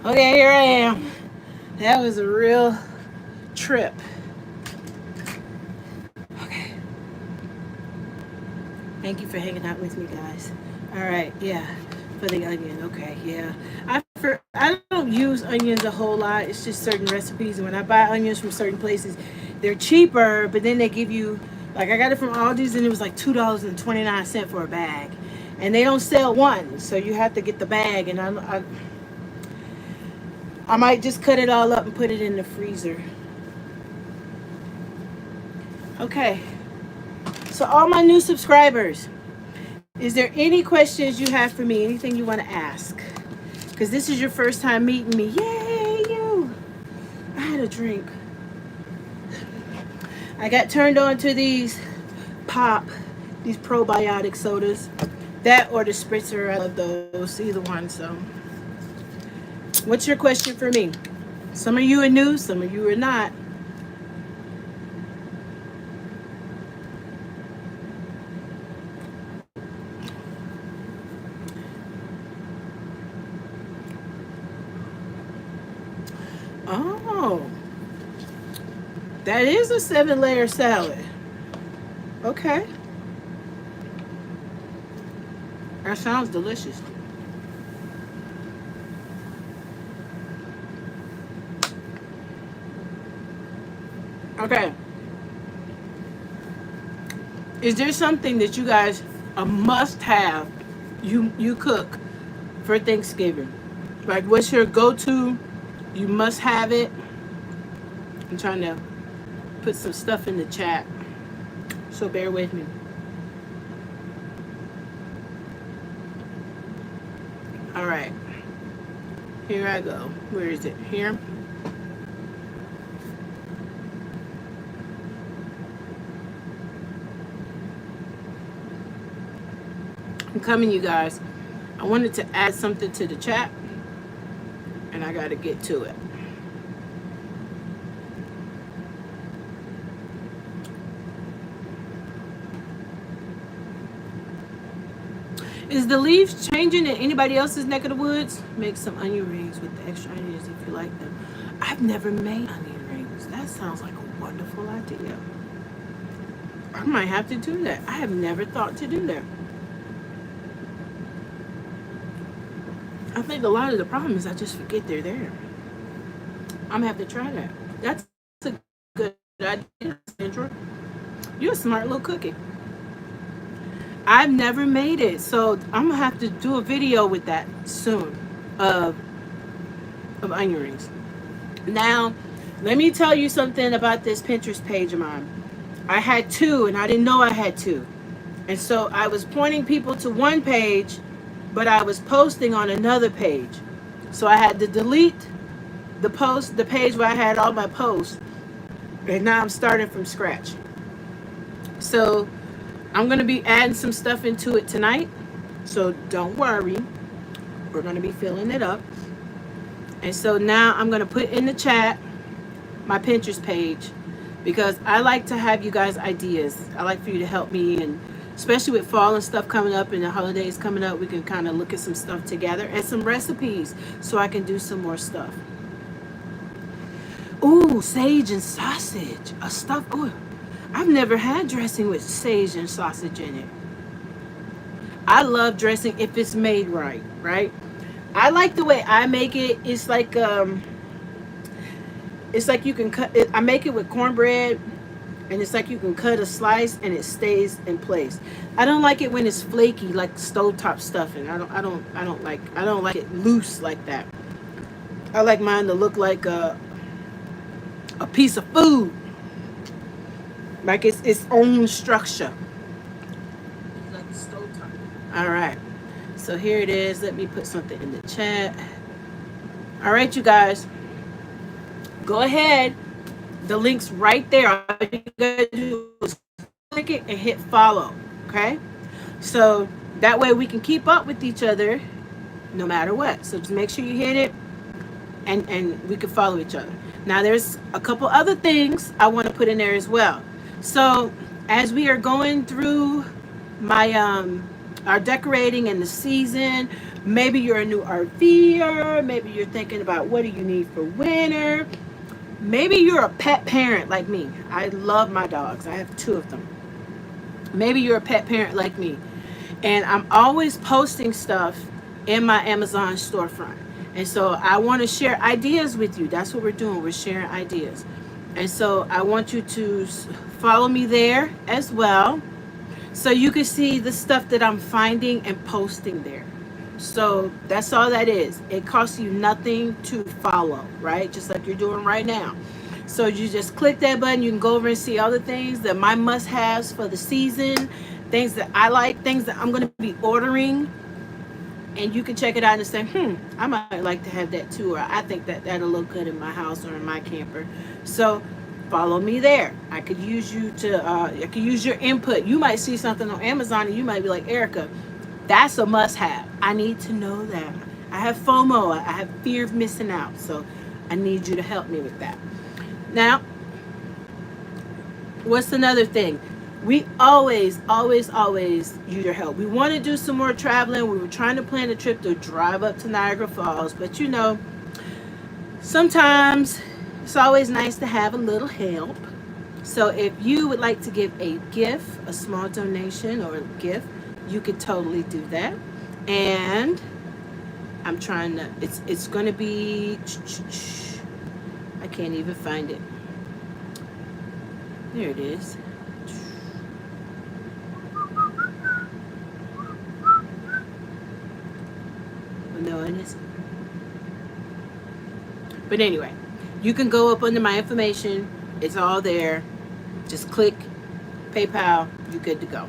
Okay, here I am. That was a real trip. Okay. Thank you for hanging out with me, guys. All right, yeah. For the onion, okay, yeah. I don't use onions a whole lot. It's just certain recipes. And when I buy onions from certain places, they're cheaper, but then they give you, like I got it from Aldi's and it was like $2.29 for a bag. And they don't sell one, so you have to get the bag. And I might just cut it all up and put it in the freezer. Okay. So all my new subscribers, is there any questions you have for me? Anything you want to ask? Because this is your first time meeting me. Yay, you! I had a drink. I got turned on to these probiotic sodas. That or the spritzer, I love those. Either one, so. What's your question for me? Some of you are new, some of you are not. Oh, that is a 7-layer salad. Okay. That sounds delicious. Okay. Is there something that you guys a must have you cook for Thanksgiving? Like what's your go-to? You must have it. I'm trying to put some stuff in the chat. So bear with me. All right. Here I go. Where is it? Here. I'm coming, you guys. I wanted to add something to the chat, and I got to get to it. Is the leaves changing in anybody else's neck of the woods? Make some onion rings with the extra onions if you like them. I've never made onion rings. That sounds like a wonderful idea. I might have to do that. I have never thought to do that. I think a lot of the problem is I just forget they're there. I'm gonna have to try that. That's a good idea, Sandra. You're a smart little cookie. I've never made it, so I'm gonna have to do a video with that soon of onion rings. Now, Let me tell you something about this Pinterest page of mine. I had two, and I didn't know I had two. And so I was pointing people to one page, but I was posting on another page. So I had to delete the page where I had all my posts, and now I'm starting from scratch. So I'm going to be adding some stuff into it tonight. So don't worry. We're going to be filling it up. And so now I'm going to put in the chat my Pinterest page, because I like to have you guys ideas. I like for you to help me, and especially with fall and stuff coming up and the holidays coming up, we can kind of look at some stuff together and some recipes so I can do some more stuff. Ooh, sage and sausage. A stuff. Ooh, I've never had dressing with sage and sausage in it. I love dressing if it's made right, right? I like the way I make it. It's like you can cut it. I make it with cornbread, and it's like you can cut a slice and it stays in place. I don't like it when it's flaky like stovetop stuffing. I don't like it loose like that. I like mine to look like a piece of food, like it's its own structure. Like stovetop. All right. So here it is. Let me put something in the chat. All right, you guys. Go ahead. The link's right there. All you gotta do is click it and hit follow. Okay? So that way we can keep up with each other no matter what. So just make sure you hit it, and we can follow each other. Now there's a couple other things I want to put in there as well. So as we are going through my our decorating in the season, maybe you're a new RVer, maybe you're thinking about what do you need for winter. Maybe you're a pet parent like me. I love my dogs. I have two of them. Maybe you're a pet parent like me. And I'm always posting stuff in my Amazon storefront. And so I want to share ideas with you. That's what we're doing. We're sharing ideas. And so I want you to follow me there as well, so you can see the stuff that I'm finding and posting there. So that's all that is. It costs you nothing to follow, right? Just like you're doing right now. So you just click that button. You can go over and see all the things that my must-haves for the season, things that I like, things that I'm going to be ordering. And you can check it out and say, I might like to have that too, or I think that that'll look good in my house or in my camper. So follow me there. I could use your input. You might see something on Amazon and you might be like, Erica, that's a must-have. I need to know that. I have FOMO. I have fear of missing out. So I need you to help me with that. Now, what's another thing? We always use your help. We want to do some more traveling. We were trying to plan a trip to drive up to Niagara Falls. But you know, sometimes it's always nice to have a little help. So if you would like to give a gift, a small donation or a gift, you could totally do that. And I'm trying to, it's going to be, I can't even find it. There it is. No, it isn't. But anyway, you can go up under my information. It's all there. Just click PayPal. You're good to go.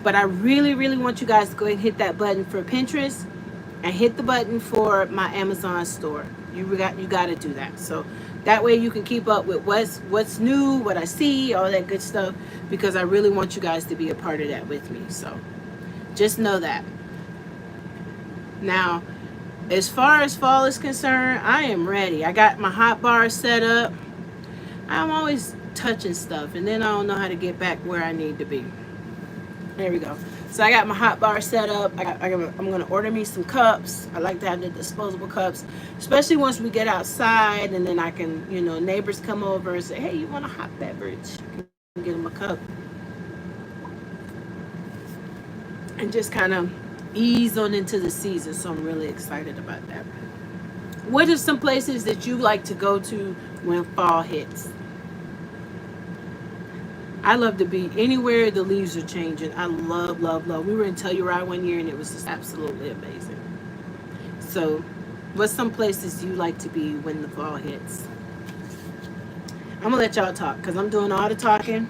But I really want you guys to go ahead and hit that button for Pinterest and hit the button for my Amazon store. You got to do that. So that way you can keep up with what's new, what I see, all that good stuff, because I really want you guys to be a part of that with me. So just know that. Now, as far as fall is concerned, I am ready. I got my hot bar set up. I'm always touching stuff, and then I don't know how to get back where I need to be. There we go. So I got my hot bar set up. I'm going to order me some cups. I like to have the disposable cups, especially once we get outside, and then I can, neighbors come over and say, hey, you want a hot beverage? I can get them a cup. And just kind of ease on into the season. So I'm really excited about that. What are some places that you like to go to when fall hits? I love to be anywhere the leaves are changing. I love. We were in Telluride one year and it was just absolutely amazing. So what's some places you like to be when the fall hits? I'm gonna let y'all talk because I'm doing all the talking,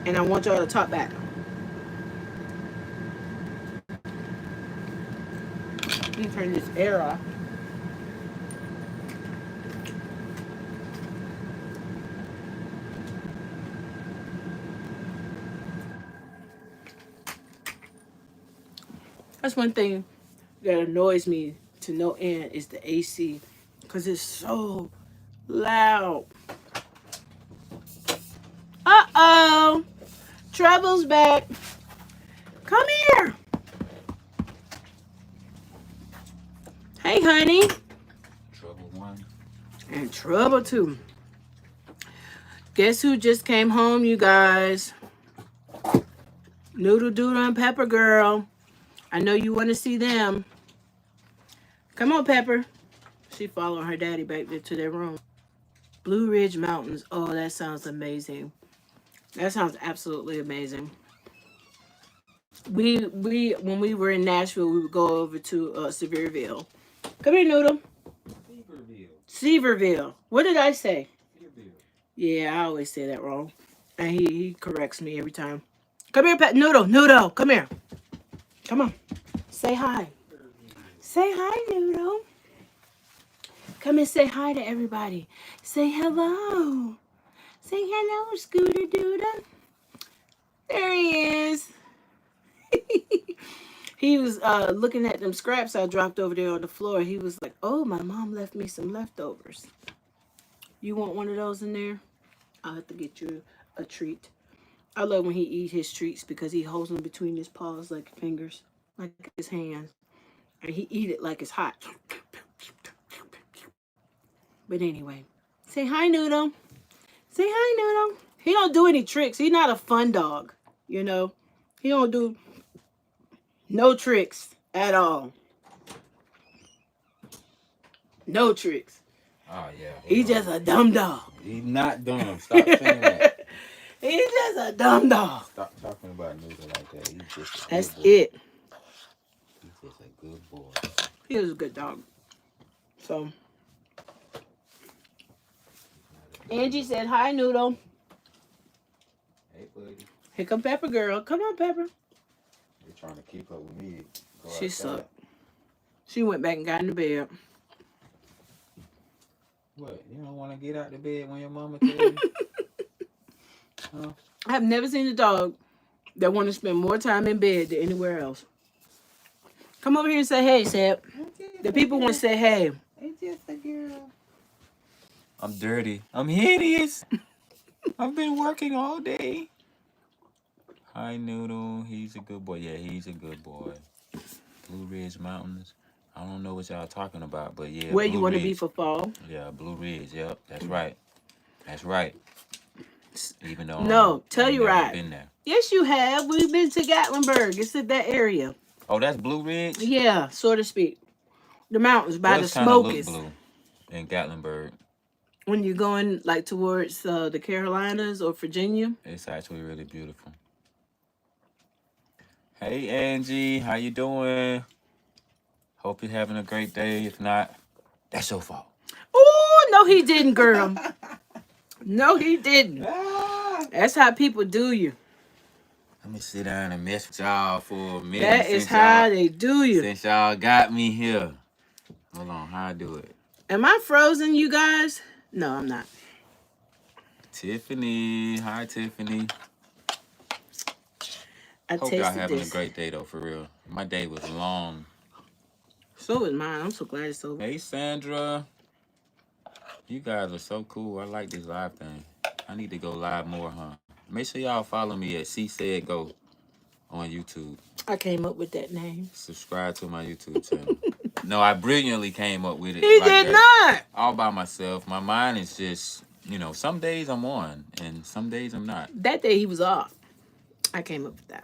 and I want y'all to talk back. Let me turn this air off. That's one thing that annoys me to no end is the AC because it's so loud. Uh-oh. Trouble's back. Come here. Hey, honey. Trouble one. And trouble two. Guess who just came home, you guys? Noodle Doodle and Pepper Girl. I know you want to see them. Come on, Pepper. She followed her daddy back there to their room. Blue Ridge Mountains. Oh, that sounds amazing. That sounds absolutely amazing. We when we were in Nashville, we would go over to Sevierville. Come here, Noodle. Severville. What did I say? Sevierville. Yeah, I always say that wrong. And he corrects me every time. Come here, Pet Noodle. Noodle, come here. Come on. Say hi. Say hi, Noodle. Come and say hi to everybody. Say hello. Say hello, Scooter Doodle. There he is. He was looking at them scraps I dropped over there on the floor. He was like, oh, my mom left me some leftovers. You want one of those in there? I'll have to get you a treat. I love when he eats his treats because he holds them between his paws like fingers, like his hands. And he eat it like it's hot. But anyway, say hi, Noodle. Say hi, Noodle. He don't do any tricks. He's not a fun dog, you know. He don't do no tricks at all. No tricks. Oh, yeah. He's just a dumb dog. He's not dumb. Stop saying that. He's just a dumb dog. Stop talking about Noodle like that. He's just That's boy. it. He's just a good boy. He was a good dog. So, Angie said, hi, Noodle. Hey, buddy. Here come Pepper Girl. Come on, Pepper. You're trying to keep up with me. She sucked. She went back and got in the bed. What? You don't want to get out the bed when your mama tells you? Huh? I have never seen a dog that want to spend more time in bed than anywhere else. Come over here and say hey, Seb. The people want to say hey. It's just a girl. I'm dirty. I'm hideous. I've been working all day. Hi, Noodle. He's a good boy. Yeah, he's a good boy. Blue Ridge Mountains. I don't know what y'all talking about, but yeah. Where Blue you want to Ridge. be for fall? Yeah, Blue Ridge. Yep, that's right. That's right. Even though No, tell I've you never right. been there. Yes, you have. We've been to Gatlinburg. It's in that area. Oh, that's Blue Ridge? Yeah, so to speak. The mountains by the Does kind of look Smokies. blue in Gatlinburg. When you're going like towards the Carolinas or Virginia. It's actually really beautiful. Hey, Angie. How you doing? Hope you're having a great day. If not, that's your fault. Oh, no, he didn't, girl. No, he didn't. That's how people do you. Let me sit down and mess with y'all for a minute. That is how they do you. Since y'all got me here. Hold on, how I do it? Am I frozen, you guys? No, I'm not. Tiffany. Hi, Tiffany. I Hope y'all tasted having this. a great day, though, for real. My day was long. So was mine. I'm so glad it's over. Hey, Sandra. You guys are so cool. I like this live thing. I need to go live more, huh? Make sure y'all follow me at C Said Go on YouTube. I came up with that name. Subscribe to my YouTube channel. No, I brilliantly came up with it. He like did that, not. all by myself. My mind is just, some days I'm on and some days I'm not. That day he was off. I came up with that.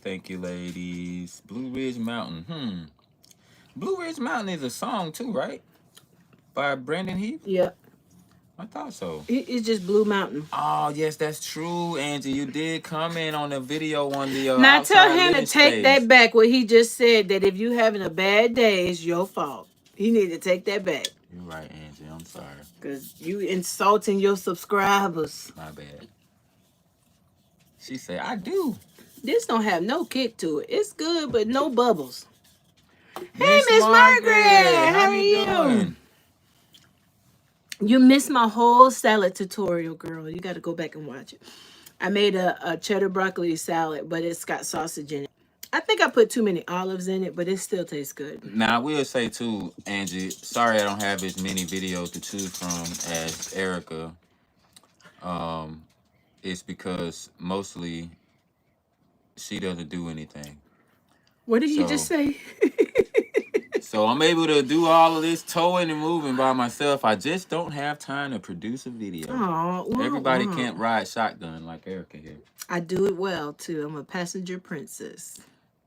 Thank you, ladies. Blue Ridge Mountain. Blue Ridge Mountain is a song too, right? By Brandon Heath? Yeah. I thought so. It's just Blue Mountain. Oh, yes, that's true, Angie. You did comment on the video on the now tell him to living take space. that back. What he just said, that if you having a bad day, it's your fault. He need to take that back. You're right, Angie. I'm sorry. Cause you insulting your subscribers. My bad. She said, I do. This don't have no kick to it. It's good, but no bubbles. Hey, Miss Miss Margaret, Margaret, how how are you you? doing? You missed my whole salad tutorial, girl. You got to go back and watch it. I made a cheddar broccoli salad, but it's got sausage in it. I think I put too many olives in it, but it still tastes good. Now, I will say too, Angie, sorry I don't have as many videos to choose from as Erica. Um, it's because mostly she doesn't do anything. What did you just So, say? so I'm able to do all of this towing and moving by myself. I just don't have time to produce a video. Oh, Everybody can't ride shotgun like Erica here. I do it well too. I'm a passenger princess.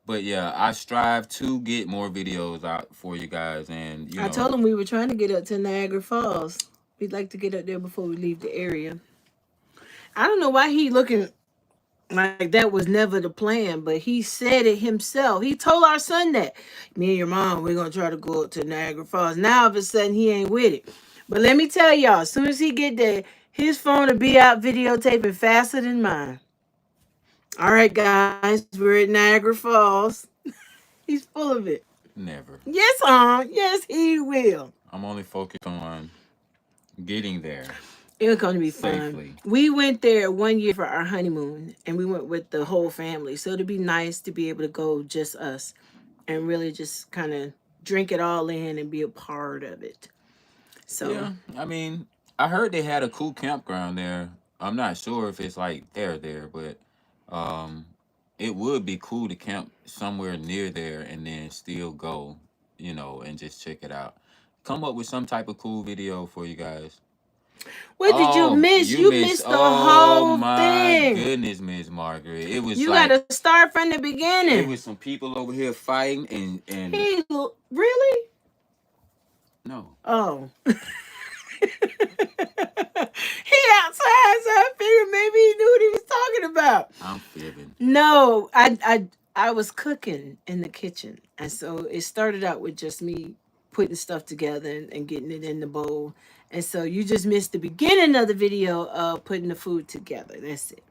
But yeah, I strive to get more videos out for you guys, and I told him we were trying to get up to Niagara Falls. We'd like to get up there before we leave the area. I don't know why he looking like that was never the plan, but he said it himself. He told our son that. Me and your mom, we're gonna try to go up to Niagara Falls. Now all of a sudden he ain't with it. But let me tell y'all, as soon as he get there, his phone will be out videotaping faster than mine. All right, guys, we're at Niagara Falls. He's full of it. never. Yes, he will. I'm only focused on getting there It was going to be safely. fun. We went there 1 year for our honeymoon, and we went with the whole family. So it'd be nice to be able to go just us and really just kind of drink it all in and be a part of it. So Yeah, I mean, I heard they had a cool campground there. I'm not sure if it's like there, but um, it would be cool to camp somewhere near there and then still go, and just check it out. Come up with some type of cool video for you guys. what did you Oh, miss? you You missed. missed the Oh whole my thing. goodness, Miss Margaret. It was You got like to start from the it beginning. was some people over here fighting and He really? no. Oh. He outside, so I figured maybe he knew what he was talking about. I'm fibbing. No, I was cooking in the kitchen, and so it started out with just me putting stuff together and getting it in the bowl. And so you just missed the beginning of the video of putting the food together. That's it.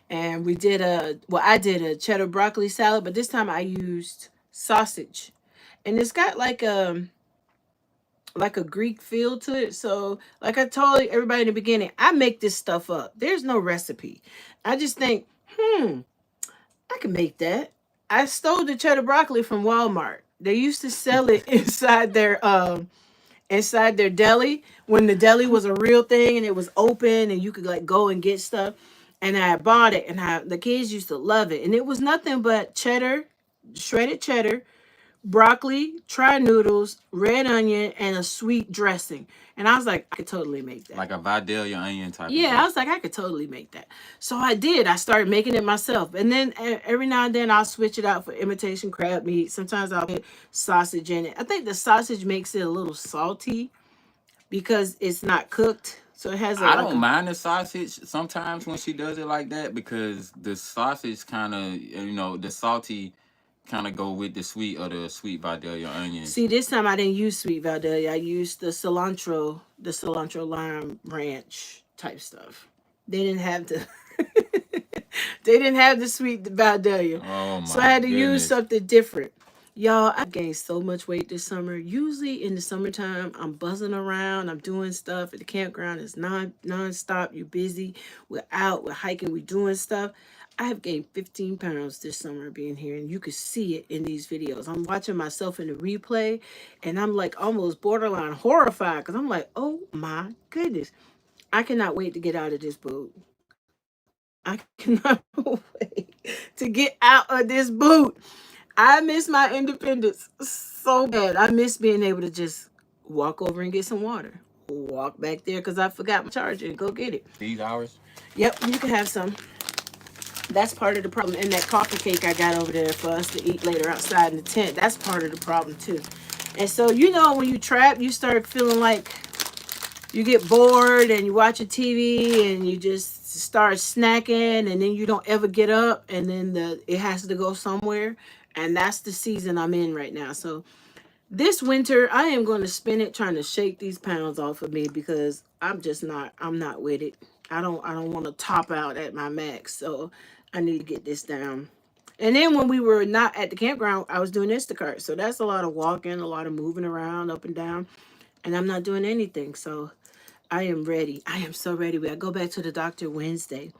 And we did I did a cheddar broccoli salad, but this time I used sausage, and it's got like a Greek feel to it. So, like I told everybody in the beginning, I make this stuff up. There's no recipe. I just think, I can make that. I stole the cheddar broccoli from Walmart. They used to sell it inside their deli when the deli was a real thing and it was open and you could like go and get stuff. And I bought it and the kids used to love it. And it was nothing but cheddar, shredded cheddar, broccoli, tri noodles, red onion, and a sweet dressing. And I was like, I could totally make that. Like a Vidalia onion type of Yeah, I dressing. was like, I could totally make that. So I did. I started making it myself. And then every now and then I'll switch it out for imitation crab meat. Sometimes I'll put sausage in it. I think the sausage makes it a little salty because it's not cooked. So it has I don't mind the sausage sometimes when she does it like that because the sausage kind of, the salty kind of go with the sweet or the sweet Vidalia onions. See, this time I didn't use sweet Vidalia. I used the cilantro lime ranch type stuff. They didn't have the they didn't have the sweet Vidalia. Oh So I my had to use goodness. something different. Y'all, I gained so much weight this summer. Usually in the summertime, I'm buzzing around, I'm doing stuff at the campground. It's non-stop. You're busy. We're out, we're hiking, we're doing stuff. I have gained 15 pounds this summer being here, and you can see it in these videos. I'm watching myself in the replay, and I'm like almost borderline horrified because I'm like, oh my goodness. I cannot wait to get out of this boat. I cannot wait to get out of this boot. I miss my independence so bad. I miss being able to just walk over and get some water. Walk back there because I forgot my charger and go get it. These hours? Yep, you can have some. That's part of the problem. And that coffee cake I got over there for us to eat later outside in the tent, that's part of the problem too. And so, when you trap, you start feeling like you get bored and you watch a TV and you just start snacking and then you don't ever get up and then it has to go somewhere. And that's the season I'm in right now. So This winter, I am going to spend it trying to shake these pounds off of me because I'm not with it. I don't want to top out at my max. So I need to get this down. And then when we were not at the campground, I was doing Instacart. So that's a lot of walking, a lot of moving around up and down. And I'm not doing anything. So I am ready. I am so ready. I go back to the doctor Wednesday.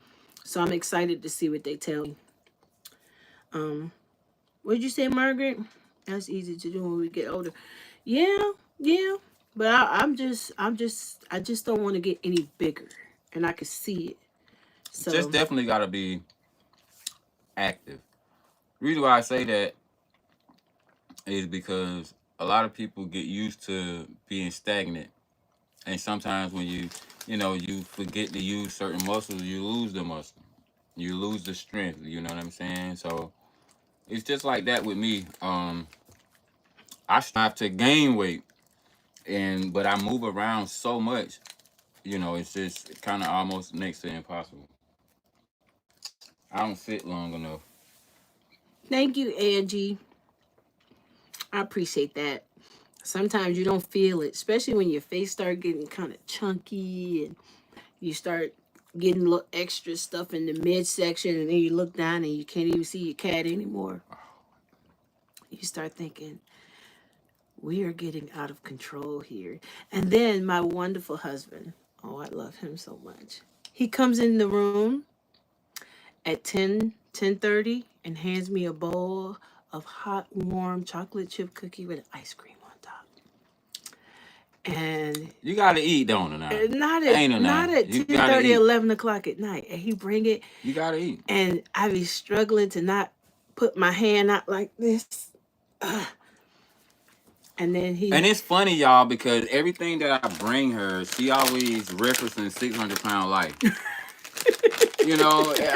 So I'm excited to see what they tell me. Um, what did you say, Margaret? That's easy to do when we get older. Yeah, yeah. But I just don't want to get any bigger, and I can see it. Just So definitely got to be active. The reason why I say that is because a lot of people get used to being stagnant, and sometimes when you forget to use certain muscles, you lose the muscle, you lose the strength. You know what I'm saying? So it's just like that with me. I strive to gain weight, and but I move around so much. It's just kind of almost next to impossible. I don't sit long enough. thank you, Angie. I appreciate that. Sometimes you don't feel it, especially when your face start getting kind of chunky and you start getting a little extra stuff in the midsection, and then you look down and you can't even see your cat anymore. You start thinking, we are getting out of control here. And then my wonderful husband, oh, I love him so much. He comes in the room at 10:30 and hands me a bowl of hot, warm chocolate chip cookie with ice cream on top. And You gotta eat, don't it now? Ain't it now? not at You ten gotta thirty, eat. 11 o'clock at night. And he bring it, You gotta eat. and I be struggling to not put my hand out like this. Ugh. And then And he it's funny, y'all, because everything that I bring her, she always referencing 600 pound life.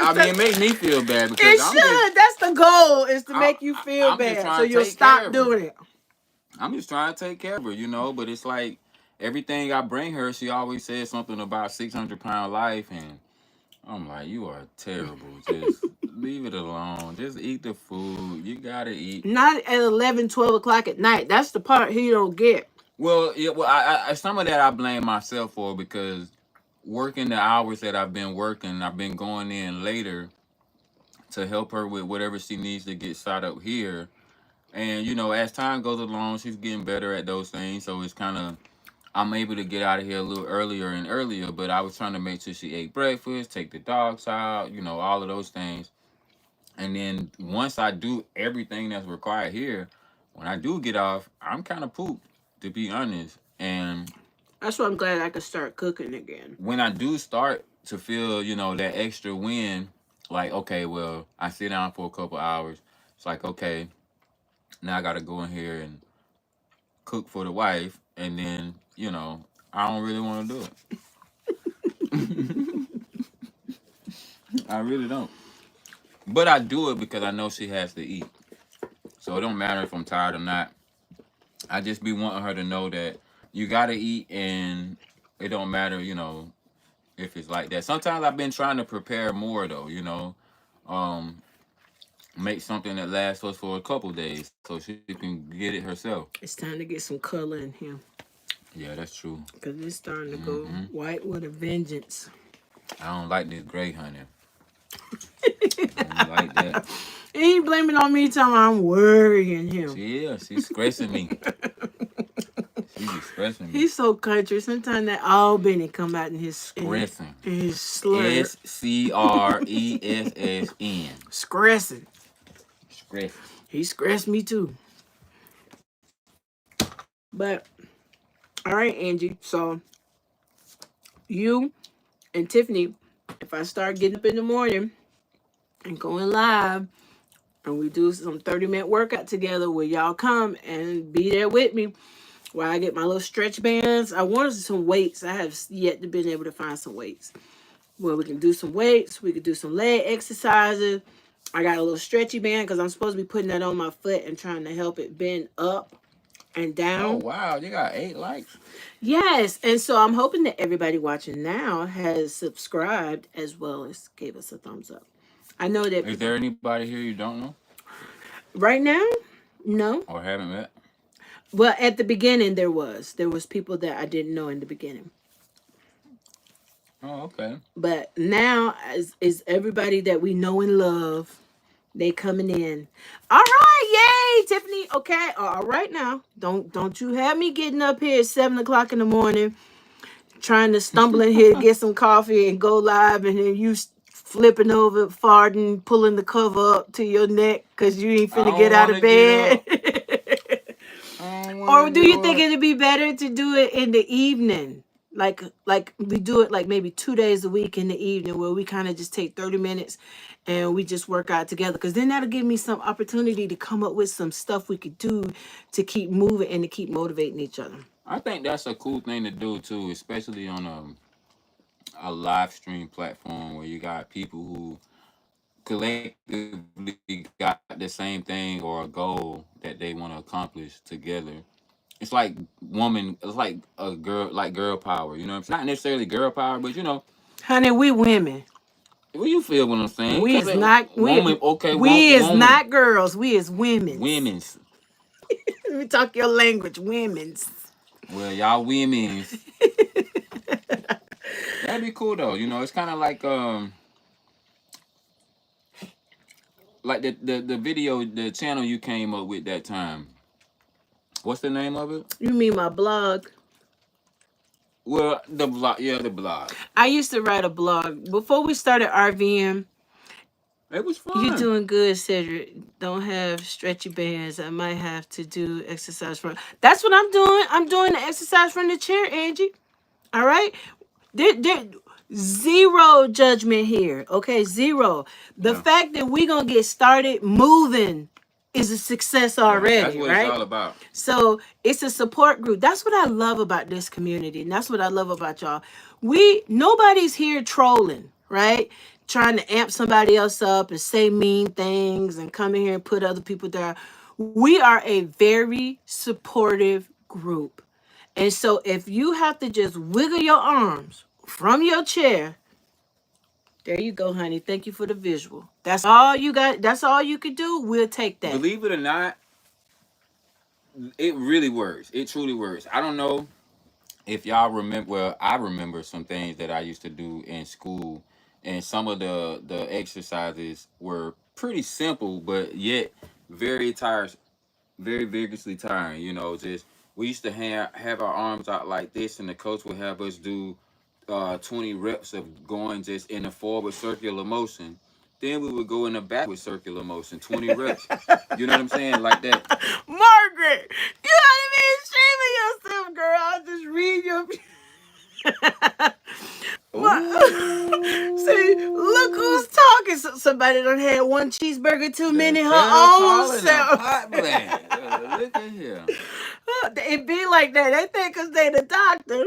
I mean, it makes me feel bad because it should. That's the goal, is to make you feel I'm just bad, so trying to you'll take care stop of her. doing it. I'm just trying to take care of her. But it's like everything I bring her, she always says something about 600 pound life, and I'm like, you are terrible. Just leave it alone. Just eat the food. You gotta eat. Not at 11, 12 o'clock at night. That's the part he don't get. Well, yeah. Well, some of that I blame myself for because working the hours that I've been working, I've been going in later to help her with whatever she needs to get shot up here. And as time goes along, she's getting better at those things. So it's kind of I'm able to get out of here a little earlier and earlier. But I was trying to make sure she ate breakfast, take the dogs out, all of those things. And then once I do everything that's required here, when I do get off, I'm kind of pooped, to be honest. And That's why I'm glad I could start cooking again. when I do start to feel, that extra win, like, okay, well, I sit down for a couple hours. It's like, okay, now I got to go in here and cook for the wife. And then, I don't really want to do it. I really don't. But I do it because I know she has to eat. So it don't matter if I'm tired or not. I just be wanting her to know that you gotta eat, and it don't matter, if it's like that. Sometimes I've been trying to prepare more though, um, make something that lasts us for a couple days so she can get it herself. It's time to get some color in him, Yeah, that's true. because it's starting to go Hmm. white with a vengeance. I don't like this gray honey. I don't like that. He ain't blaming on me, telling I'm worrying him. She's stressing me. She's stressing me. He's so country. Sometimes that Albany come out in Stressing. in his slur. SCRESSN. Scressing. Stressing. He stressed me too. But all right, Angie. So you and Tiffany, if I start getting up in the morning and going live, and we do some 30-minute workout together, will y'all come and be there with me while I get my little stretch bands? I wanted some weights. I have yet to been able to find some weights. Well, we can do some weights. We could do some leg exercises. I got a little stretchy band because I'm supposed to be putting that on my foot and trying to help it bend up and Oh down. wow, you got 8 likes. Yes, and so I'm hoping that everybody watching now has subscribed as well as gave us a thumbs up. I know that Is there anybody here you don't know right now, no. or haven't met? Well, at the beginning there was people that I didn't know in the beginning. Oh, okay. But now, as is everybody that we know and love, they coming in. All right, yay, Tiffany. Okay, all right now. Don't you have me getting up here at 7 o'clock in the morning, trying to stumble in here, get some coffee, and go live, and then you flipping over, farting, pulling the cover up to your neck because you ain't I finna don't get out want of to get bed. up. I don't want Or to do get you think up. it'd be better to do it in the evening? Like we do it like maybe 2 days a week in the evening where we kind of just take 30 minutes and we just work out together. Because then that'll give me some opportunity to come up with some stuff we could do to keep moving and to keep motivating each other. I think that's a cool thing to do too, especially on a live stream platform where you got people who collectively got the same thing or a goal that they want to accomplish together. It's like it's like a girl, like girl power. You know what I'm saying? Not necessarily girl power, but Honey, we women. well, you feel what I'm saying? We Because is not woman, okay, we is woman, not girls. We is women's. women's. Let me talk your language, women's. Well, y'all women's. That'd be cool though. It's kind of like the video, the channel you came up with that time. What's the name of it? You mean my blog? Well, the blog, yeah, the blog. I used to write a blog before we started RVM. It was You fun. doing good, Cedric. Don't have stretchy bands. I might have to do exercise from. That's what I'm doing. I'm doing the exercise from the chair, Angie. All right. There, zero judgment here. Okay, zero. The Yeah, fact that we gonna get started moving is a success yeah. That's already, what it's right? all about. So it's a support group. That's what I love about this community. And that's what I love about y'all. Nobody's here trolling, right? Trying to amp somebody else up and say mean things and come in here and put other people down. We are a very supportive group. And so if you have to just wiggle your arms from your chair, there you go, honey. Thank you for the visual. That's all you got. That's all you could do. We'll take that. Believe it or not, it really works. It truly works. I don't know if y'all remember. Well, I remember some things that I used to do in school, and some of the exercises were pretty simple, but yet very tired, very vigorously tiring. Just we used to have our arms out like this, and the coach would have us do 20 reps of going just in a forward circular motion. Then we would go in a backward circular motion, 20 reps. You know what I'm saying? Like that. Margaret, you not even shaming yourself, girl. I'll just read your. See, look Ooh, who's talking. Somebody done had one cheeseburger too the many, her kettle own calling the self. pot black. Look at here. It be like that. They think because they the doctor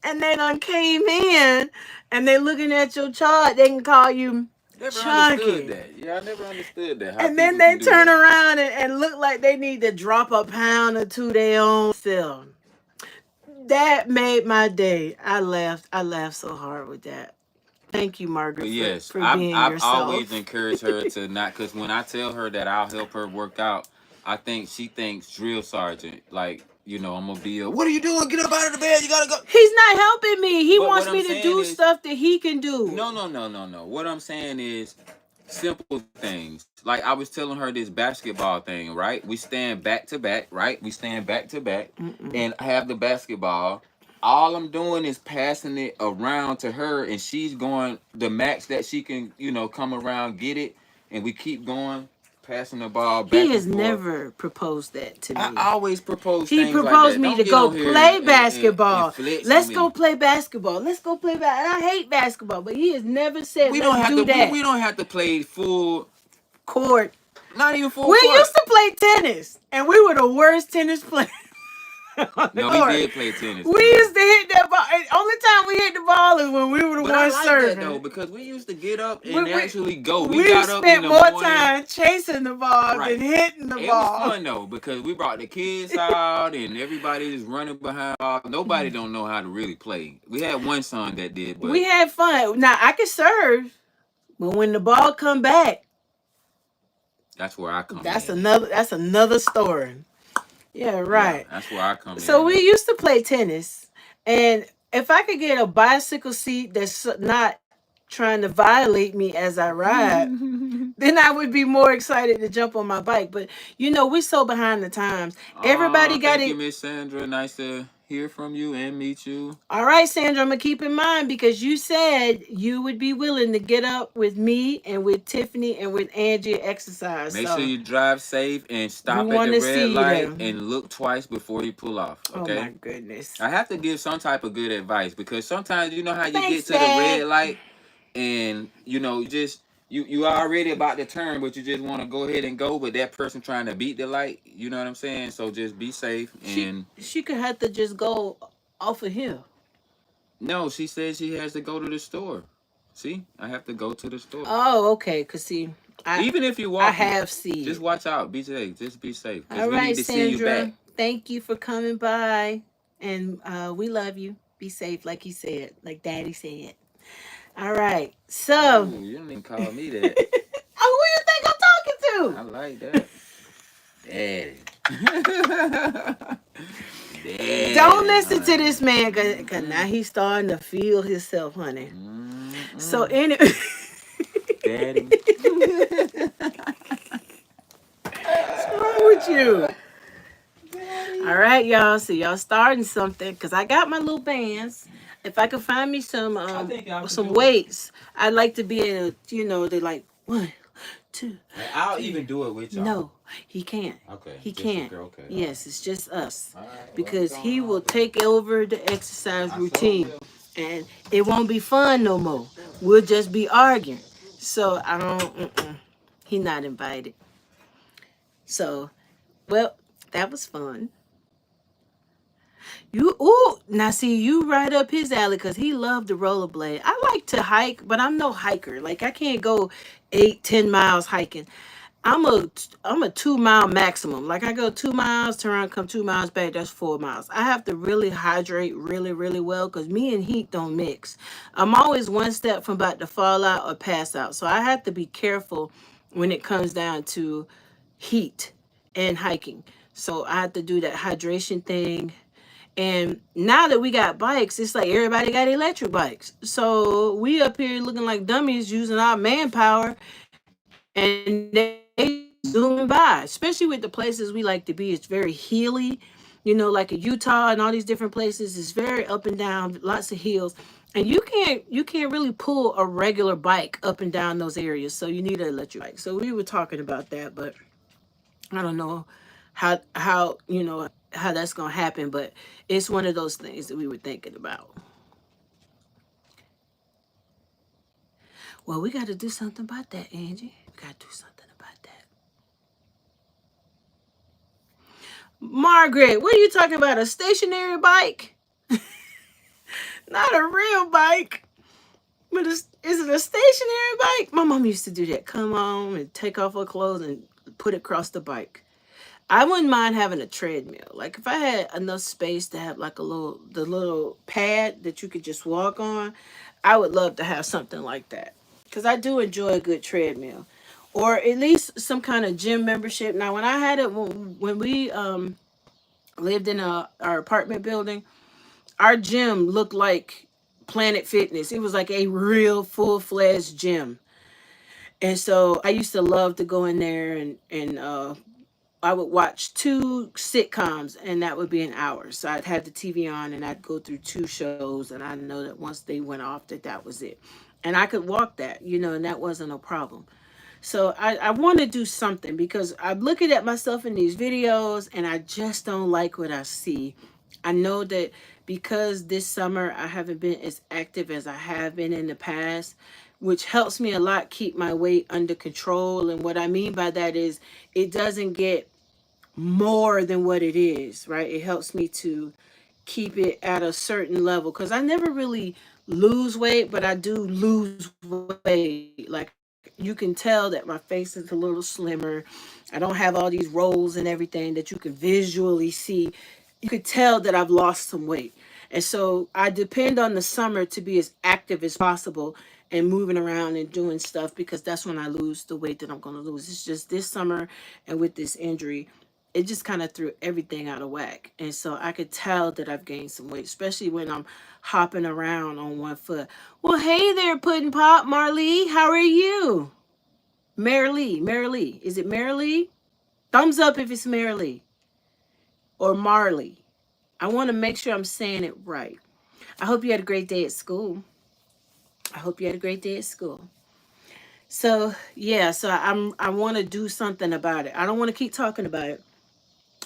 and they done came in and they looking at your chart, they can call you Never understood chunky. that. Yeah, I never understood that. How And then people they can do turn that. around and look like they need to drop a pound or two their own self. That made my day. I laughed. I laughed so hard with that. Thank you, Margaret, But for, yes, for I've being I've always yourself. encouraged her to not, because when I tell her that I'll help her work out, I think she thinks drill sergeant. Like, I'm gonna be what are you doing? Get up out of the bed. You gotta go. He's not helping me. He But what wants I'm me to saying do is, stuff that he can do. no, no, no, no, no. What I'm saying is simple things. Like I was telling her this basketball thing, right? We stand back to back, right? We stand back to back Mm-mm. and have the basketball. All I'm doing is passing it around to her, and she's going the max that she can, come around, get it, and we keep going, passing the ball He back and has forth. never proposed that to I me. always propose He things like proposed that. me Don't to get go on here play and basketball. flex on Let's go me. play basketball. Let's go play basketball. And I hate basketball, but he has never said, We don't let's have to. do We that. don't have to play full. Court. Not even full We court. used to play tennis, and we were the worst tennis players on the No, we court. did play tennis We too. used to hit that ball. And only time we hit the ball is when we were the But I ones like that serving. though, because we used to get up We, and we, actually go. We we got up in spent the more morning. time chasing the ball than Right. hitting the It was ball. fun though, because we brought the kids out and everybody just running behind. Nobody don't know how to really play. We had one son that did, We but had fun. Now I could serve, but when the ball come back, that's where I come that's in at. another story. Yeah, Yeah, right. that's where I come So in we at. used to play tennis, and if I could get a bicycle seat that's not trying to violate me as I ride, then I would be more excited to jump on my bike. But we're so behind the times. Everybody got Thank you, it. Miss Sandra. Nice to hear from you and meet you. All right, Sandra, I'm gonna keep in mind because you said you would be willing to get up with me and with Tiffany and with Angie and exercise. Make sure So you drive safe and we stop at want the to red see you light there. and look twice before you pull off. Oh my Okay? goodness. I have to give some type of good advice because sometimes you know how you get Thanks, to the Dad. red light and you just you already about to turn, but you just want to go ahead and go, but that person trying to beat the light. You know what I'm saying? So just be safe She and she could have to just go off of here. no, she says she has to go to the store. See, I have to go to the store. Oh, okay. Cause see, I Even if you're I walking, have see just it. watch out. Be safe. Just be safe because All we right, need to see you Sandra. back. Thank you for coming by, and we love you. Be safe, like he said, like Daddy said. All right. So, Ooh, you don't even oh, call me who that. you think I'm talking I to? like that. Daddy. Don't Daddy, listen to honey. this man, cause now Mm-mm. he's starting to feel himself, honey. So Mm-mm. anyway, Daddy. what's wrong with you? All Daddy. right, y'all. So y'all starting something because I got my little bands. If I could find me I think y'all could some do it. weights, I'd like to be able to, they like 1, 2, And I'll 3. even do it with y'all. No, he can't. Okay, He just your can't. girl. Okay, all right. Yes, it's just us All right, well, it's because going he will on then. take over the exercise I sure routine, will. and it won't be fun no more. We'll just be arguing. So I don't. He not invited. So well, that was fun. You ooh now see you right up his alley because he loved the rollerblade. I like to hike, but I'm no hiker. Like I can't go 8, 10 miles hiking. I'm a 2 mile maximum. Like I go 2 miles, turn around, come 2 miles back. That's 4 miles. I have to really hydrate really, really well because me and heat don't mix. I'm always one step from about to fall out or pass out. So I have to be careful when it comes down to heat and hiking. So I have to do that hydration thing. And now that we got bikes, it's like everybody got electric bikes. So we up here looking like dummies using our manpower and they zooming by, especially with the places we like to be. It's very hilly, like in Utah and all these different places. It's very up and down, lots of hills. And you can't really pull a regular bike up and down those areas. So you need an electric bike. So we were talking about that, but I don't know how that's gonna happen, but it's one of those things that we were thinking about. Well, we got to do something about that, Angie. We got to do something about that. Margaret, what are you talking about? A stationary bike? Not a real bike. But is it a stationary bike? My mom used to do that. Come on and take off her clothes and put it across the bike. I wouldn't mind having a treadmill. Like if I had enough space to have like the little pad that you could just walk on, I would love to have something like that. Cuz I do enjoy a good treadmill or at least some kind of gym membership. Now when I had it when we lived in our apartment building, our gym looked like Planet Fitness. It was like a real full-fledged gym. And so I used to love to go in there and I would watch 2 sitcoms and that would be an hour. So I'd have the TV on and I'd go through 2 shows and I know that once they went off that was it. And I could walk that, and that wasn't a problem. So I want to do something because I'm looking at myself in these videos and I just don't like what I see. I know that because this summer I haven't been as active as I have been in the past, which helps me a lot keep my weight under control. And what I mean by that is it doesn't get more than what it is, right? It helps me to keep it at a certain level because I never really lose weight, but I do lose weight. Like you can tell that my face is a little slimmer. I don't have all these rolls and everything that you can visually see. You could tell that I've lost some weight. And so I depend on the summer to be as active as possible and moving around and doing stuff because that's when I lose the weight that I'm going to lose. It's just this summer and with this injury it just kind of threw everything out of whack. And so I could tell that I've gained some weight, especially when I'm hopping around on one foot. Well, hey there, Puddin' Pop, Marley. How are you? Marilee, Marilee. Is it Marilee? Thumbs up if it's Marilee or Marley. I want to make sure I'm saying it right. I hope you had a great day at school. I hope you had a great day at school. So yeah, so I want to do something about it. I don't want to keep talking about it.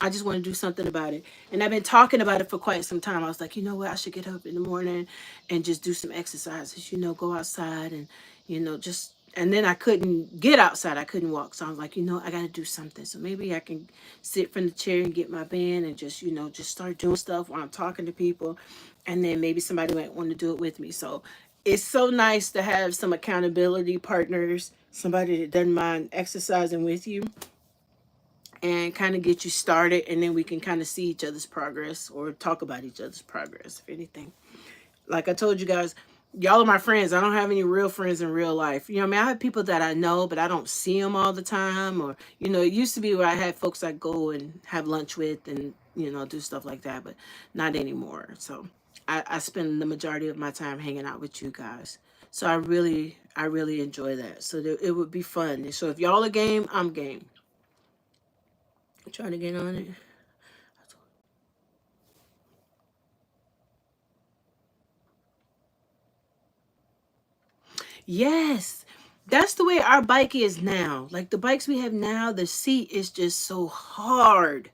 I just want to do something about it. And I've been talking about it for quite some time. I was like, you know what? I should get up in the morning and just do some exercises, go outside and, just, and then I couldn't get outside. I couldn't walk. So I was like, I got to do something. So maybe I can sit from the chair and get my band and just, just start doing stuff while I'm talking to people. And then maybe somebody might want to do it with me. So it's so nice to have some accountability partners, somebody that doesn't mind exercising with you and kind of get you started, and then we can kind of see each other's progress or talk about each other's progress, if anything. Like I told you guys, y'all are my friends. I don't have any real friends in real life. I mean, I have people that I know, but I don't see them all the time. Or, it used to be where I had folks I go and have lunch with and, do stuff like that, but not anymore. So I spend the majority of my time hanging out with you guys. So I really enjoy that. So it would be fun. So if y'all are game, I'm game. I'm trying to get on it. Yes. That's the way our bike is now. Like the bikes we have now, the seat is just so hard.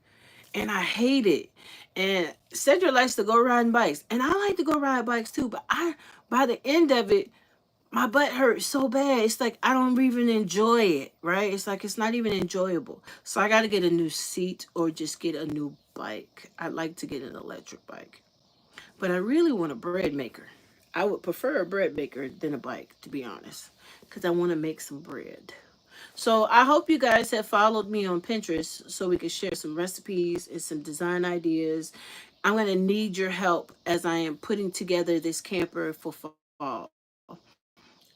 And I hate it. And Cedric likes to go riding bikes. And I like to go ride bikes too. But by the end of it, my butt hurts so bad. It's like I don't even enjoy it, right? It's like it's not even enjoyable. So I got to get a new seat or just get a new bike. I'd like to get an electric bike. But I really want a bread maker. I would prefer a bread maker than a bike, to be honest, because I want to make some bread. So I hope you guys have followed me on Pinterest so we can share some recipes and some design ideas. I'm going to need your help as I am putting together this camper for fall.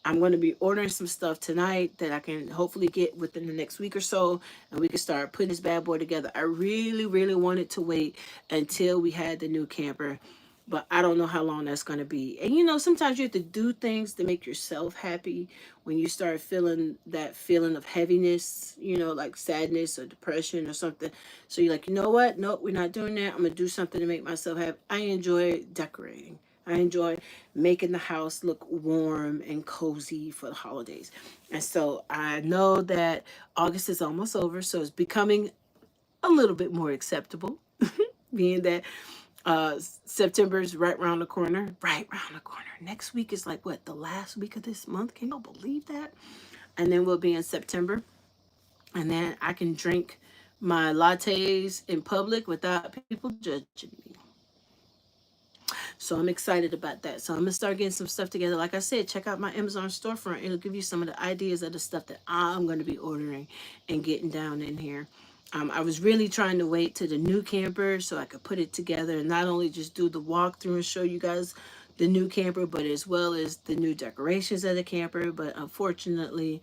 I'm going to be ordering some stuff tonight that I can hopefully get within the next week or so, and we can start putting this bad boy together. I really, really wanted to wait until we had the new camper, but I don't know how long that's going to be. And sometimes you have to do things to make yourself happy when you start feeling that feeling of heaviness, like sadness or depression or something. So you're like, you know what? Nope, we're not doing that. I'm going to do something to make myself happy. I enjoy decorating. I enjoy making the house look warm and cozy for the holidays. And so I know that August is almost over, so it's becoming a little bit more acceptable, being that September's right around the corner. Right around the corner. Next week is like what, the last week of this month? Can you believe that? And then we'll be in September. And then I can drink my lattes in public without people judging me. So I'm excited about that. So I'm gonna start getting some stuff together. Like I said, check out my Amazon storefront. It'll give you some of the ideas of the stuff that I'm gonna be ordering and getting down in here. I was really trying to wait to the new camper so I could put it together and not only just do the walkthrough and show you guys the new camper, but as well as the new decorations of the camper. But unfortunately,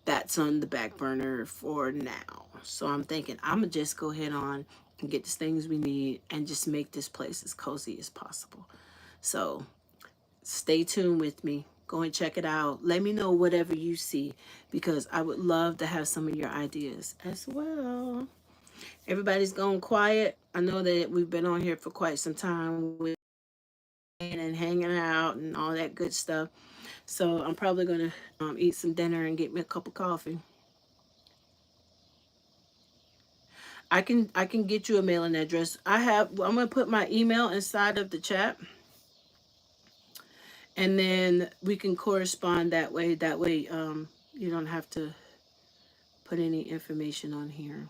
that's on the back burner for now. So I'm thinking I'm gonna just go ahead on and get the things we need and just make this place as cozy as possible. So stay tuned with me. Go and check it out. Let me know whatever you see because I would love to have some of your ideas as well. Everybody's going quiet. I know that we've been on here for quite some time with and hanging out and all that good stuff. So I'm probably gonna eat some dinner and get me a cup of coffee. I can get you a mailing address. I'm gonna put my email inside of the chat, and then we can correspond that way. That way, you don't have to put any information on here.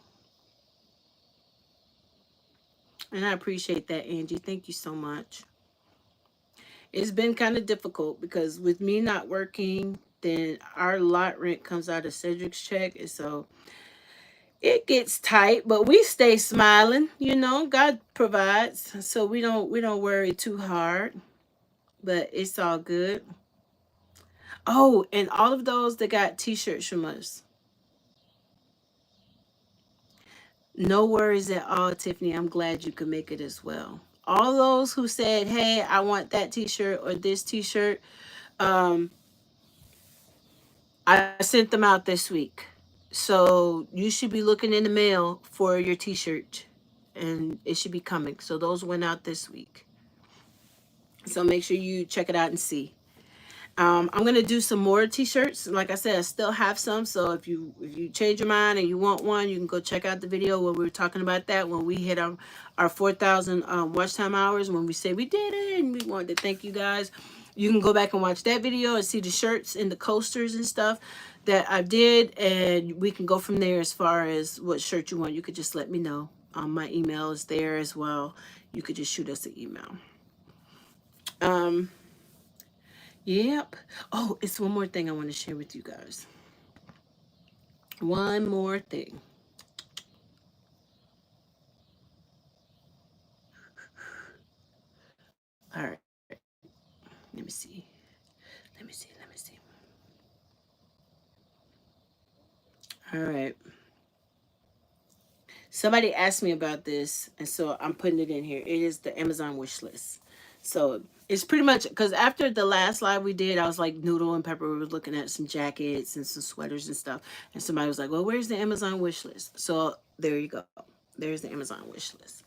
And I appreciate that, Angie. Thank you so much. It's been kind of difficult because with me not working, then our lot rent comes out of Cedric's check, and so it gets tight. But we stay smiling. God provides, so we don't worry too hard. But it's all good. Oh, and all of those that got t-shirts from us, No worries at all, Tiffany. I'm glad you could make it as well. All those who said, hey, I want that t-shirt or this t-shirt, um, I sent them out this week. So you should be looking in the mail for your t-shirt and it should be coming. So those went out this week. So make sure you check it out and see. I'm gonna do some more t-shirts. Like I said, I still have some. So if you change your mind and you want one, you can go check out the video where we were talking about that when we hit our 4,000 watch time hours. When we say we did it, and we wanted to thank you guys. You can go back and watch that video and see the shirts and the coasters and stuff that I did, and we can go from there as far as what shirt you want. You could just let me know. My email is there as well. You could just shoot us an email. Um, Yep. Oh, it's one more thing I want to share with you guys. One more thing. All right. Let me see. Let me see. All right. Somebody asked me about this, and so I'm putting it in here. It is the Amazon wish list. So it's pretty much because after the last live we did, I was like, Noodle and Pepper were looking at some jackets and some sweaters and stuff. And somebody was like, well, where's the Amazon wish list? So there you go. There's the Amazon wish list.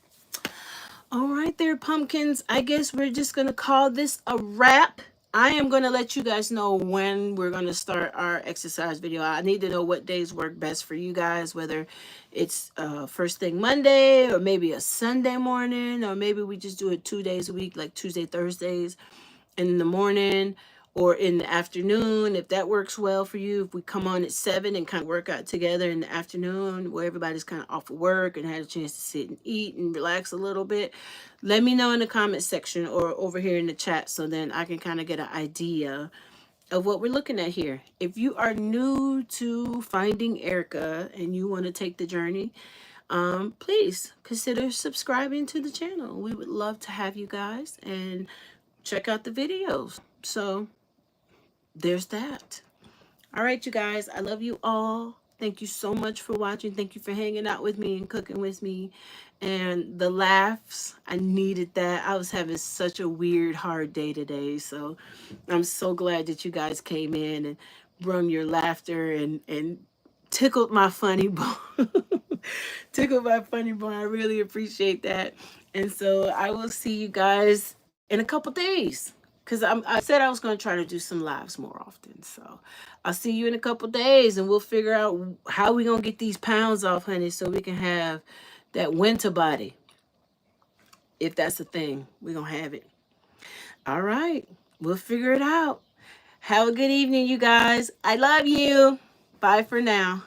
All right there, pumpkins. I guess we're just going to call this a wrap. I am going to let you guys know when we're going to start our exercise video. I need to know what days work best for you guys, whether it's first thing Monday or maybe a Sunday morning, or maybe we just do it 2 days a week, like Tuesday, Thursdays in the morning or in the afternoon, if that works well for you. If we come on at 7 and kind of work out together in the afternoon where everybody's kind of off of work and had a chance to sit and eat and relax a little bit, let me know in the comment section or over here in the chat so then I can kind of get an idea of what we're looking at here. If you are new to finding Erika and you want to take the journey, please consider subscribing to the channel. We would love to have you guys and check out the videos. So there's that. All right, you guys, I love you all. Thank you so much for watching. Thank you for hanging out with me and cooking with me. And the laughs, I needed that. I was having such a weird, hard day today. So I'm so glad that you guys came in and brung your laughter and tickled my funny bone. Tickled my funny bone. I really appreciate that. And so I will see you guys in a couple days. Because I said I was going to try to do some lives more often. So I'll see you in a couple days and we'll figure out how we going to get these pounds off, honey, so we can have that winter body. If that's the thing, we're going to have it. All right. We'll figure it out. Have a good evening, you guys. I love you. Bye for now.